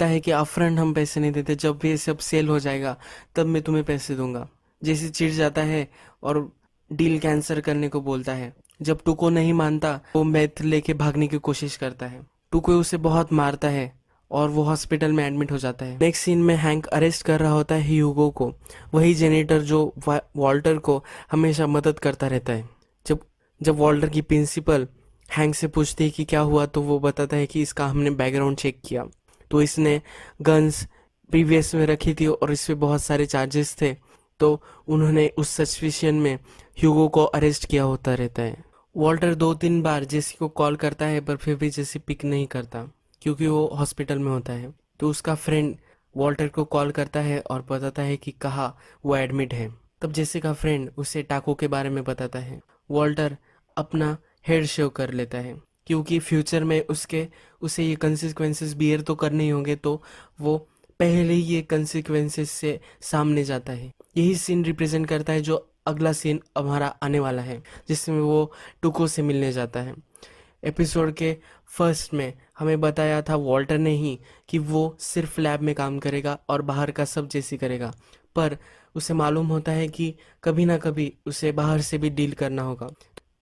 A: है कि अपफ्रंट हम पैसे नहीं देते, जब भी ये सब सेल हो जाएगा तब मैं तुम्हें पैसे दूंगा। जेसी चिढ़ जाता है और डील कैंसिल करने को बोलता है। जब टुको नहीं मानता वो मैथ लेके भागने की कोशिश करता है। टुको उसे बहुत मारता है और वो हॉस्पिटल में एडमिट हो जाता है। नेक्स्ट सीन में हैंक अरेस्ट कर रहा होता है ह्यूगो को, वही जेनेटर जो वॉल्टर को हमेशा मदद करता रहता है। जब जब वॉल्टर की प्रिंसिपल हैंक से पूछती है कि क्या हुआ तो वो बताता है कि इसका हमने बैकग्राउंड चेक किया, तो इसने गन्स प्रीवियस में रखी थी और इस पे बहुत सारे चार्जेस थे। तो उन्होंने उस सस्पिशन में ह्यूगो को अरेस्ट किया होता रहता है। वॉल्टर 2-3 बार जेसी को कॉल करता है पर फिर भी जेसी पिक नहीं करता क्योंकि वो हॉस्पिटल में होता है। तो उसका फ्रेंड वॉल्टर को कॉल करता है और बताता है कि कहाँ वो एडमिट है। तब जेसी का फ्रेंड उसे टाको के बारे में बताता है। वॉल्टर अपना हेयर शेव कर लेता है क्योंकि फ्यूचर में उसे ये कंसिक्वेंसेस बियर तो करने ही होंगे, तो वो पहले ही ये कंसिक्वेंसेस से सामने जाता है। यही सीन रिप्रेजेंट करता है जो अगला सीन हमारा आने वाला है, जिसमें वो टुको से मिलने जाता है। एपिसोड के फर्स्ट में हमें बताया था वॉल्टर ने ही कि वो सिर्फ लैब में काम करेगा और बाहर का सब जेसी करेगा, पर उसे मालूम होता है कि कभी ना कभी उसे बाहर से भी डील करना होगा।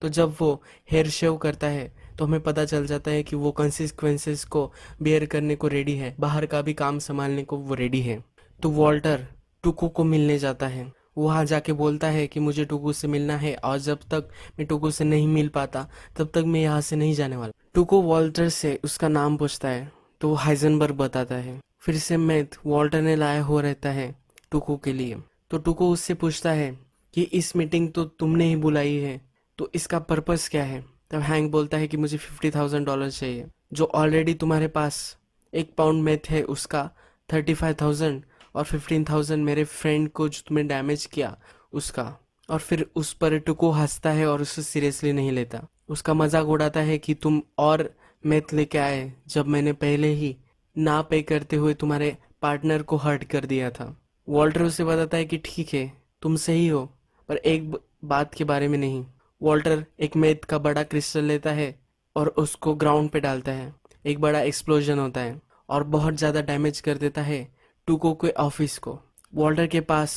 A: तो जब वो हेयर शेव करता है तो हमें पता चल जाता है कि वो कंसिक्वेंसेस को बेयर करने को रेडी है, बाहर का भी काम संभालने को वो रेडी है। तो वॉल्टर टुकू को मिलने जाता है। वहाँ जाके बोलता है कि मुझे टुकू से मिलना है और जब तक मैं टुकू से नहीं मिल पाता तब तक मैं यहाँ से नहीं जाने वाला। टुकू वॉल्टर से उसका नाम पूछता है तो वो हाइजनबर्ग बताता है। फिर से मैथ वॉल्टर ने लाया हुआ रहता है टुकू के लिए। तो टुकू उससे पूछता है कि इस मीटिंग तो तुमने ही बुलाई है, तो इसका पर्पस क्या है। तब हैंक बोलता है कि मुझे $50,000 चाहिए, जो ऑलरेडी तुम्हारे पास 1 पाउंड मैथ है उसका 35,000 और 15,000 मेरे फ्रेंड को जो तुमने डैमेज किया उसका। और फिर उस पर टुको हंसता है और उसे सीरियसली नहीं लेता, उसका मजाक उड़ाता है कि तुम और मैथ लेके आए जब मैंने पहले ही ना पे करते हुए तुम्हारे पार्टनर को हर्ट कर दिया था। वॉल्टर उसे बताता है कि ठीक है तुम सही हो, पर एक बात के बारे में नहीं। वॉल्टर एक मैथ का बड़ा क्रिस्टल लेता है और उसको ग्राउंड पे डालता है। एक बड़ा एक्सप्लोजन होता है और बहुत ज़्यादा डैमेज कर देता है टुको के ऑफिस को। वॉल्टर के पास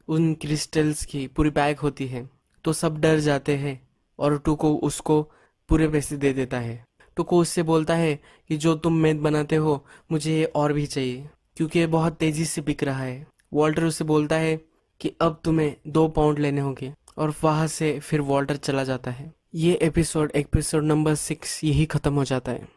A: उन क्रिस्टल्स की पूरी बैग होती है, तो सब डर जाते हैं और टुको उसको पूरे पैसे दे देता है। टुको उससे बोलता है कि जो तुम मैथ बनाते हो मुझे ये और भी चाहिए क्योंकि ये बहुत तेजी से बिक रहा है। वॉल्टर उससे बोलता है कि अब तुम्हें 2 पाउंड लेने होंगे और वहां से फिर वॉल्टर चला जाता है। ये एपिसोड नंबर 6 यही खत्म हो जाता है।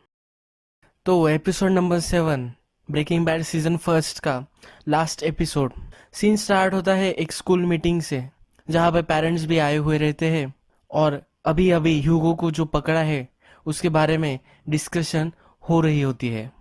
A: तो episode number 7 breaking bad season first का लास्ट एपिसोड। सीन स्टार्ट होता है एक स्कूल मीटिंग से जहाँ पे पेरेंट्स भी आए हुए रहते हैं और अभी अभी ह्यूगो को जो पकड़ा है उसके बारे में डिस्कशन हो रही होती है।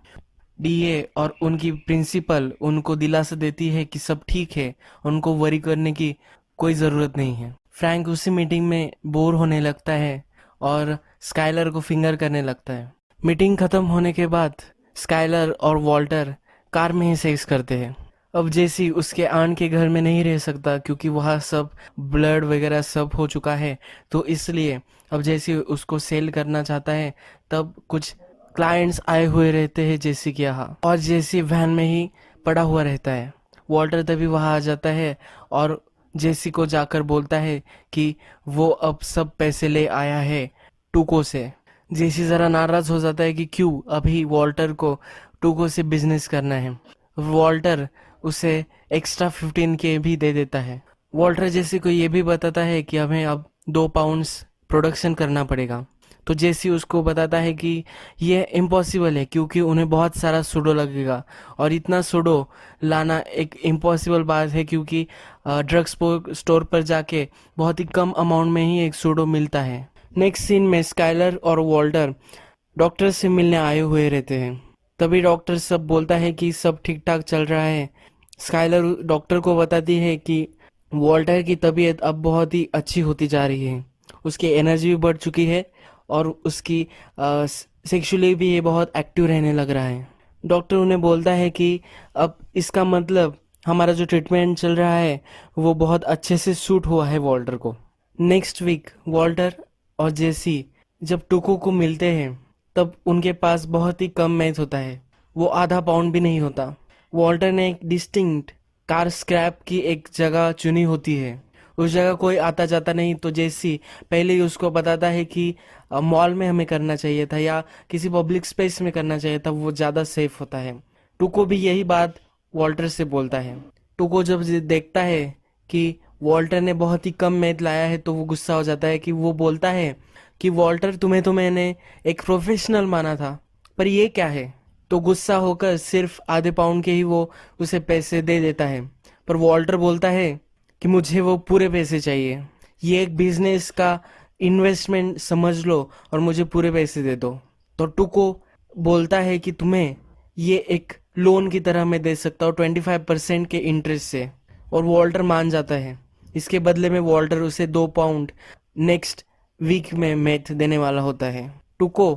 A: डीए और उनकी प्रिंसिपल उनको दिलासा देती है कि सब ठीक है, उनको वरी करने की कोई ज़रूरत नहीं है। फ्रैंक उसी मीटिंग में बोर होने लगता है और स्काइलर को फिंगर करने लगता है। मीटिंग खत्म होने के बाद स्काइलर और वॉल्टर कार में ही सेक्स करते हैं। अब जेसी उसके आन के घर में नहीं रह सकता क्योंकि वहाँ सब ब्लड वगैरह सब हो चुका है, तो इसलिए अब जेसी उसको सेल करना चाहता है। तब कुछ क्लाइंट्स आए हुए रहते हैं जेसी के यहाँ और जेसी वैन में ही पड़ा हुआ रहता है। वॉल्टर तभी वहाँ आ जाता है और जेसी को जाकर बोलता है कि वो अब सब पैसे ले आया है टुको से। जेसी ज़रा नाराज़ हो जाता है कि क्यों अभी वॉल्टर को टुको से बिजनेस करना है। वॉल्टर उसे एक्स्ट्रा 15K भी दे देता है। वॉल्टर जेसी को ये भी बताता है कि हमें अब 2 पाउंड्स प्रोडक्शन करना पड़ेगा,
B: तो जेसी उसको बताता है कि यह इम्पॉसिबल है क्योंकि उन्हें बहुत सारा सूडो लगेगा, और इतना सूडो लाना एक इम्पॉसिबल बात है क्योंकि ड्रग स्टोर पर जाके बहुत ही कम अमाउंट में ही एक सूडो मिलता है। नेक्स्ट सीन में स्काइलर और वॉल्टर डॉक्टर से मिलने आए हुए रहते हैं। तभी डॉक्टर सब बोलता है कि सब ठीक ठाक चल रहा है। स्काइलर डॉक्टर को बताती है कि वॉल्टर की तबीयत अब बहुत ही अच्छी होती जा रही है, उसकी एनर्जी भी बढ़ चुकी है और उसकी सेक्सुअली भी ये बहुत एक्टिव रहने लग रहा है। डॉक्टर उन्हें बोलता है कि अब इसका मतलब हमारा जो ट्रीटमेंट चल रहा है वो बहुत अच्छे से सूट हुआ है वॉल्टर को। नेक्स्ट वीक वॉल्टर और जेसी जब टुको को मिलते हैं तब उनके पास बहुत ही कम मैथ होता है, वो आधा पाउंड भी नहीं होता। वॉल्टर ने एक डिस्टिंक्ट कार स्क्रैप की एक जगह चुनी होती है, उस जगह कोई आता जाता नहीं, तो जेसी पहले ही उसको बताता है कि मॉल में हमें करना चाहिए था या किसी पब्लिक स्पेस में करना चाहिए था, वो ज़्यादा सेफ होता है। टुको भी यही बात वॉल्टर से बोलता है। टुको जब देखता है कि वॉल्टर ने बहुत ही कम मैथ लाया है तो वो गुस्सा हो जाता है कि वो बोलता है कि वॉल्टर तुम्हें तो मैंने एक प्रोफेशनल माना था, पर ये क्या है। तो गुस्सा होकर सिर्फ आधे पाउंड के ही वो उसे पैसे दे देता है, पर वॉल्टर बोलता है कि मुझे वो पूरे पैसे चाहिए, ये एक बिजनेस का इन्वेस्टमेंट समझ लो और मुझे पूरे पैसे दे दो। तो टुको बोलता है कि तुम्हें ये एक लोन की तरह मैं दे सकता हूँ 25% के इंटरेस्ट से, और वॉल्टर मान जाता है। इसके बदले में वॉल्टर उसे 2 पाउंड नेक्स्ट वीक में मैथ देने वाला होता है। टुको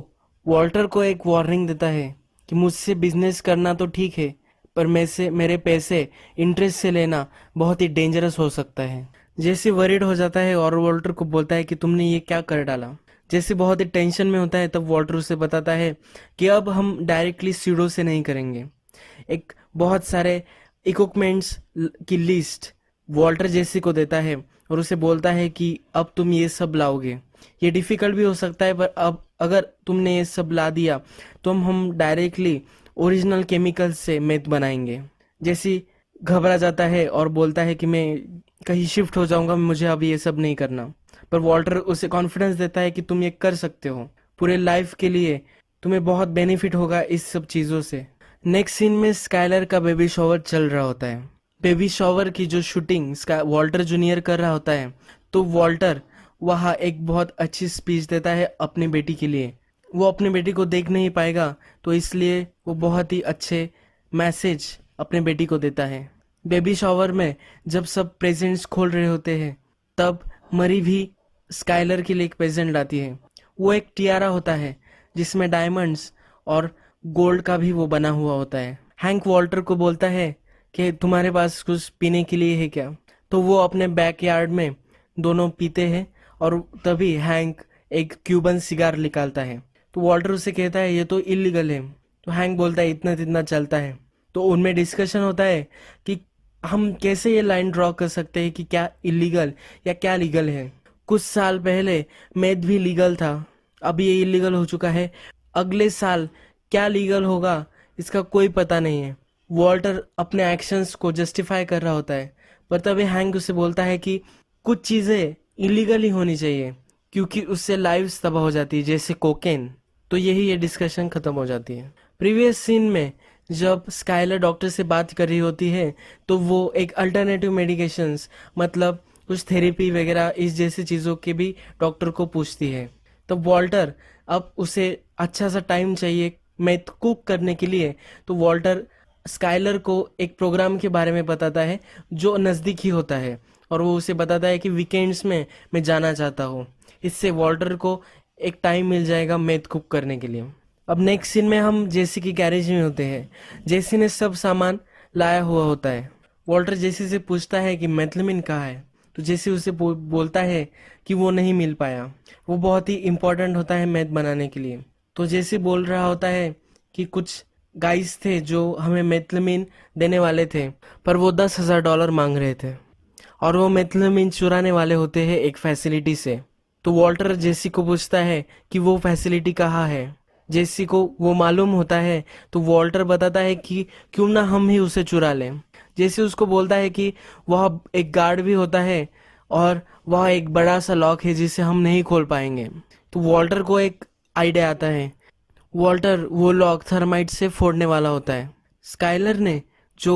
B: वॉल्टर को एक वार्निंग देता है कि मुझसे बिजनेस करना तो ठीक है, पर मेरे पैसे इंटरेस्ट से लेना बहुत ही डेंजरस हो सकता है। जैसे वरीड हो जाता है और वॉल्टर को बोलता है कि तुमने ये क्या कर डाला। जैसे बहुत ही टेंशन में होता है तब वॉल्टर उसे बताता है कि अब हम डायरेक्टली सीडो से नहीं करेंगे। एक बहुत सारे इक्विपमेंट्स की लिस्ट वॉल्टर जेसी को देता है और उसे बोलता है कि अब तुम ये सब लाओगे, ये डिफिकल्ट भी हो सकता है, पर अब अगर तुमने ये सब ला दिया तो हम डायरेक्टली ओरिजिनल केमिकल्स से मेथ बनाएंगे। जैसी घबरा जाता है और बोलता है कि मैं कहीं शिफ्ट हो जाऊंगा, मुझे अब ये सब नहीं करना, पर वॉल्टर उसे कॉन्फिडेंस देता है कि तुम ये कर सकते हो, पूरे लाइफ के लिए तुम्हें बहुत बेनिफिट होगा इस सब चीज़ों से। नेक्स्ट सीन में स्काइलर का बेबी शॉवर चल रहा होता है। बेबी शॉवर की जो शूटिंग वॉल्टर जूनियर कर रहा होता है, तो वॉल्टर वहाँ एक बहुत अच्छी स्पीच देता है अपनी बेटी के लिए। वो अपनी बेटी को देख नहीं पाएगा तो इसलिए वो बहुत ही अच्छे मैसेज अपने बेटी को देता है। बेबी शॉवर में जब सब प्रेजेंट्स खोल रहे होते हैं तब मरी भी स्काइलर के लिए एक प्रेजेंट लाती है। वो एक टियारा होता है जिसमें डायमंड्स और गोल्ड का भी वो बना हुआ होता है। हैंक वॉल्टर को बोलता है कि तुम्हारे पास कुछ पीने के लिए है क्या, तो वो अपने बैकयार्ड में दोनों पीते हैं और तभी हैंक एक क्यूबन सिगार निकालता है। तो वॉल्टर उसे कहता है ये तो इलीगल है, तो हैंक बोलता है इतना इतना चलता है। तो उनमें डिस्कशन होता है कि हम कैसे ये लाइन ड्रॉ कर सकते हैं कि क्या इलीगल या क्या लीगल है। कुछ साल पहले मैथ भी लीगल था, अब ये इलीगल हो चुका है, अगले साल क्या लीगल होगा इसका कोई पता नहीं है। वॉल्टर अपने एक्शंस को जस्टिफाई कर रहा होता है, पर तभी हैंक उसे बोलता है कि कुछ चीज़ें इलीगल ही होनी चाहिए क्योंकि उससे लाइव्स तबाह हो जाती है, जैसे कोकेन। तो यही ये डिस्कशन खत्म हो जाती है। प्रीवियस सीन में जब स्काइलर डॉक्टर से बात कर रही होती है तो वो एक अल्टरनेटिव मेडिकेशंस मतलब कुछ थेरेपी वगैरह इस जैसी चीज़ों के भी डॉक्टर को पूछती है। तो वॉल्टर अब उसे अच्छा सा टाइम चाहिए मैथ कुक करने के लिए, तो वॉल्टर स्काइलर को एक प्रोग्राम के बारे में बताता है जो नज़दीक ही होता है, और वो उसे बताता है कि वीकेंड्स में मैं जाना चाहता हूँ, इससे वॉल्टर को एक टाइम मिल जाएगा मैथ कुक करने के लिए। अब नेक्स्ट सीन में हम जेसी की गैरेज में होते हैं। जेसी ने सब सामान लाया हुआ होता है। वॉल्टर जेसी से पूछता है कि मेथलमिन कहाँ है, तो जेसी उसे बोलता है कि वो नहीं मिल पाया, वो बहुत ही इम्पोर्टेंट होता है मैथ बनाने के लिए। तो जेसी बोल रहा होता है कि कुछ गाइस थे जो हमें मेथलमिन देने वाले थे, पर वो $10,000 मांग रहे थे और वो मेथलमिन चुराने वाले होते हैं एक फैसिलिटी से। तो वॉल्टर जेसी को पूछता है कि वो फैसिलिटी कहाँ है। जेसी को वो मालूम होता है तो वॉल्टर बताता है कि क्यों ना हम ही उसे चुरा लें। जेसी उसको बोलता है कि वह एक गार्ड भी होता है और वह एक बड़ा सा लॉक है जिसे हम नहीं खोल पाएंगे तो वॉल्टर को एक आइडिया आता है। वॉल्टर वो लॉक थर्माइट से फोड़ने वाला होता है। स्काइलर ने जो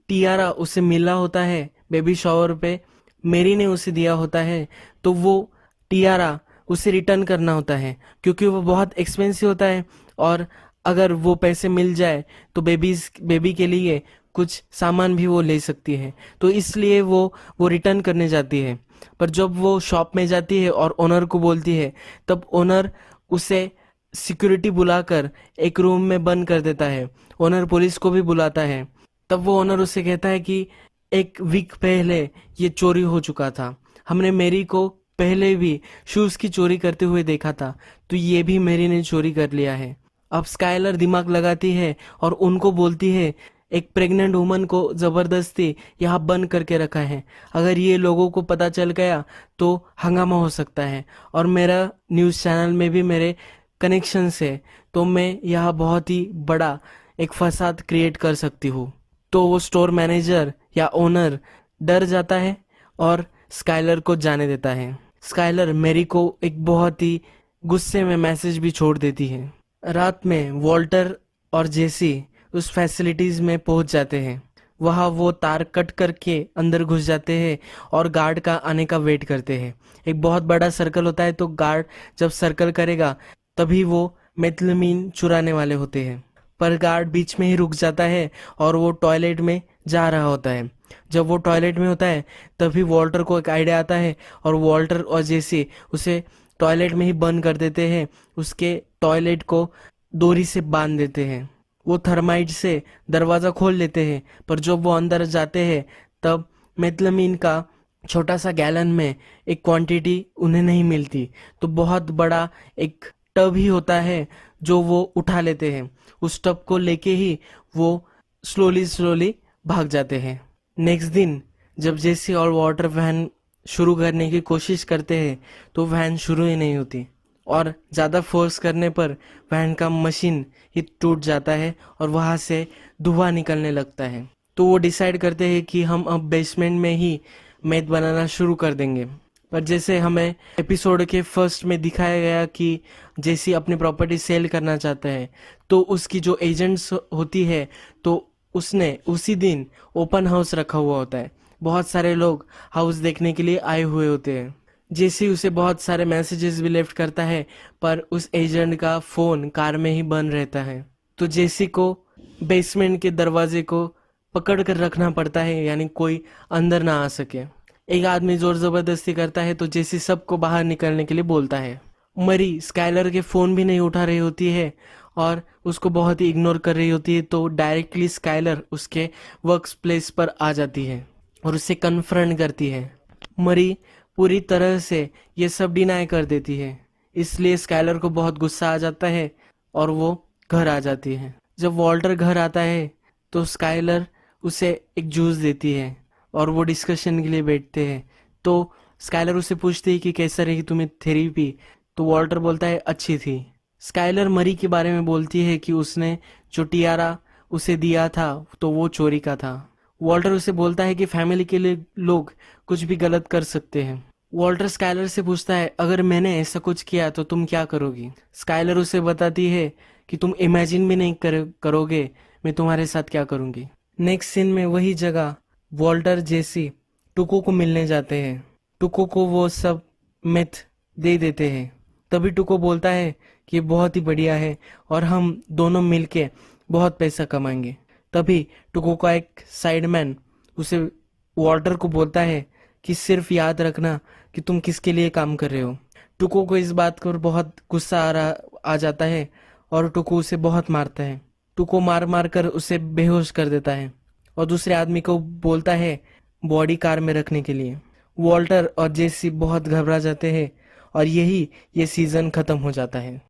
B: टियारा उसे मिला होता है बेबी शॉवर पे, मेरी ने उसे दिया होता है, तो वो टियारा उसे रिटर्न करना होता है क्योंकि वो बहुत एक्सपेंसिव होता है, और अगर वो पैसे मिल जाए तो बेबी के लिए कुछ सामान भी वो ले सकती है। तो इसलिए वो रिटर्न करने जाती है। पर जब वो शॉप में जाती है और ओनर को बोलती है, तब ओनर उसे सिक्योरिटी बुलाकर एक रूम में बंद कर देता है। ओनर पुलिस को भी बुलाता है। तब वो ओनर उससे कहता है कि एक वीक पहले ये चोरी हो चुका था, हमने मेरी को पहले भी शूज की चोरी करते हुए देखा था, तो ये भी मेरी ने चोरी कर लिया है। अब स्काइलर दिमाग लगाती है और उनको बोलती है एक प्रेग्नेंट वुमन को जबरदस्ती यहाँ बंद करके रखा है, अगर ये लोगों को पता चल गया तो हंगामा हो सकता है, और मेरा न्यूज़ चैनल में भी मेरे कनेक्शन से, तो मैं यहाँ बहुत ही बड़ा एक फसाद क्रिएट कर सकती हूँ। तो वो स्टोर मैनेजर या ओनर डर जाता है और स्काइलर को जाने देता है। स्काइलर मैरी को एक बहुत ही गुस्से में मैसेज भी छोड़ देती है। रात में वॉल्टर और जेसी उस फैसिलिटीज में पहुंच जाते हैं। वहाँ वो तार कट करके अंदर घुस जाते हैं और गार्ड का आने का वेट करते हैं। एक बहुत बड़ा सर्कल होता है, तो गार्ड जब सर्कल करेगा तभी वो मेथलमीन चुराने वाले होते हैं। पर गार्ड बीच में ही रुक जाता है और वो टॉयलेट में जा रहा होता है। जब वो टॉयलेट में होता है तभी वॉल्टर को एक आइडिया आता है और वॉल्टर और जेसी उसे टॉयलेट में ही बंद कर देते हैं। उसके टॉयलेट को डोरी से बांध देते हैं। वो थर्माइट से दरवाज़ा खोल लेते हैं, पर जब वो अंदर जाते हैं तब मेथलमीन का छोटा सा गैलन में एक क्वांटिटी उन्हें नहीं मिलती, तो बहुत बड़ा एक टब ही होता है जो वो उठा लेते हैं। उस टब को लेके ही वो स्लोली भाग जाते हैं। नेक्स्ट दिन जब जेसी और वाटर वैन शुरू करने की कोशिश करते हैं तो वैन शुरू ही नहीं होती, और ज़्यादा फोर्स करने पर वैन का मशीन ही टूट जाता है और वहाँ से धुआं निकलने लगता है। तो वो डिसाइड करते हैं कि हम अब बेसमेंट में ही मैथ बनाना शुरू कर देंगे। पर जैसे हमें एपिसोड के फर्स्ट में दिखाया गया कि जेसी अपनी प्रॉपर्टी सेल करना चाहता है, तो उसकी जो एजेंट्स होती है, तो उसने उसी दिन ओपन हाउस रखा हुआ होता है। बहुत सारे लोग हाउस देखने के लिए आए हुए होते हैं। जेसी उसे बहुत सारे मैसेजेस भी लेफ्ट करता है, पर उस एजेंट का फ़ोन कार में ही बंद रहता है। तो जेसी को बेसमेंट के दरवाजे को पकड़ कर रखना पड़ता है, यानी कोई अंदर ना आ सके। एक आदमी जोर ज़बरदस्ती करता है तो जेसी सबको बाहर निकलने के लिए बोलता है। मरी स्काइलर के फ़ोन भी नहीं उठा रही होती है और उसको बहुत ही इग्नोर कर रही होती है, तो डायरेक्टली स्काइलर उसके वर्क प्लेस पर आ जाती है और उसे कन्फ्रंट करती है। मरी पूरी तरह से ये सब डिनाई कर देती है, इसलिए स्काइलर को बहुत गुस्सा आ जाता है और वो घर आ जाती है। जब वॉल्टर घर आता है तो स्काइलर उसे एक जूस देती है और वो डिस्कशन के लिए बैठते हैं। तो स्काइलर उससे पूछती है कि कैसा रही तुम्हें थेरेपी, तो वॉल्टर बोलता है अच्छी थी। स्काइलर मरी के बारे में बोलती है कि उसने जो टियारा उसे दिया था तो वो चोरी का था। वॉल्टर उसे बोलता है कि फैमिली के लिए लोग कुछ भी गलत कर सकते हैं। वॉल्टर स्काइलर से पूछता है अगर मैंने ऐसा कुछ किया तो तुम क्या करोगी। स्काइलर उसे बताती है कि तुम इमेजिन भी नहीं करोगे मैं तुम्हारे साथ क्या करूंगी। नेक्स्ट सीन में वही जगह वॉल्टर जेसी टुको को मिलने जाते हैं। टुको को वो सब मिथ दे देते हैं। तभी टुको बोलता है कि ये बहुत ही बढ़िया है और हम दोनों मिलके बहुत पैसा कमाएंगे। तभी टुको का एक साइडमैन उसे वॉल्टर को बोलता है कि सिर्फ याद रखना कि तुम किसके लिए काम कर रहे हो। टुको को इस बात पर बहुत गुस्सा आ जाता है और टुको उसे बहुत मारता है। टुको मार कर उसे बेहोश कर देता है और दूसरे आदमी को बोलता है बॉडी कार में रखने के लिए। वॉल्टर और जेसी बहुत घबरा जाते हैं और यही ये सीजन खत्म हो जाता है।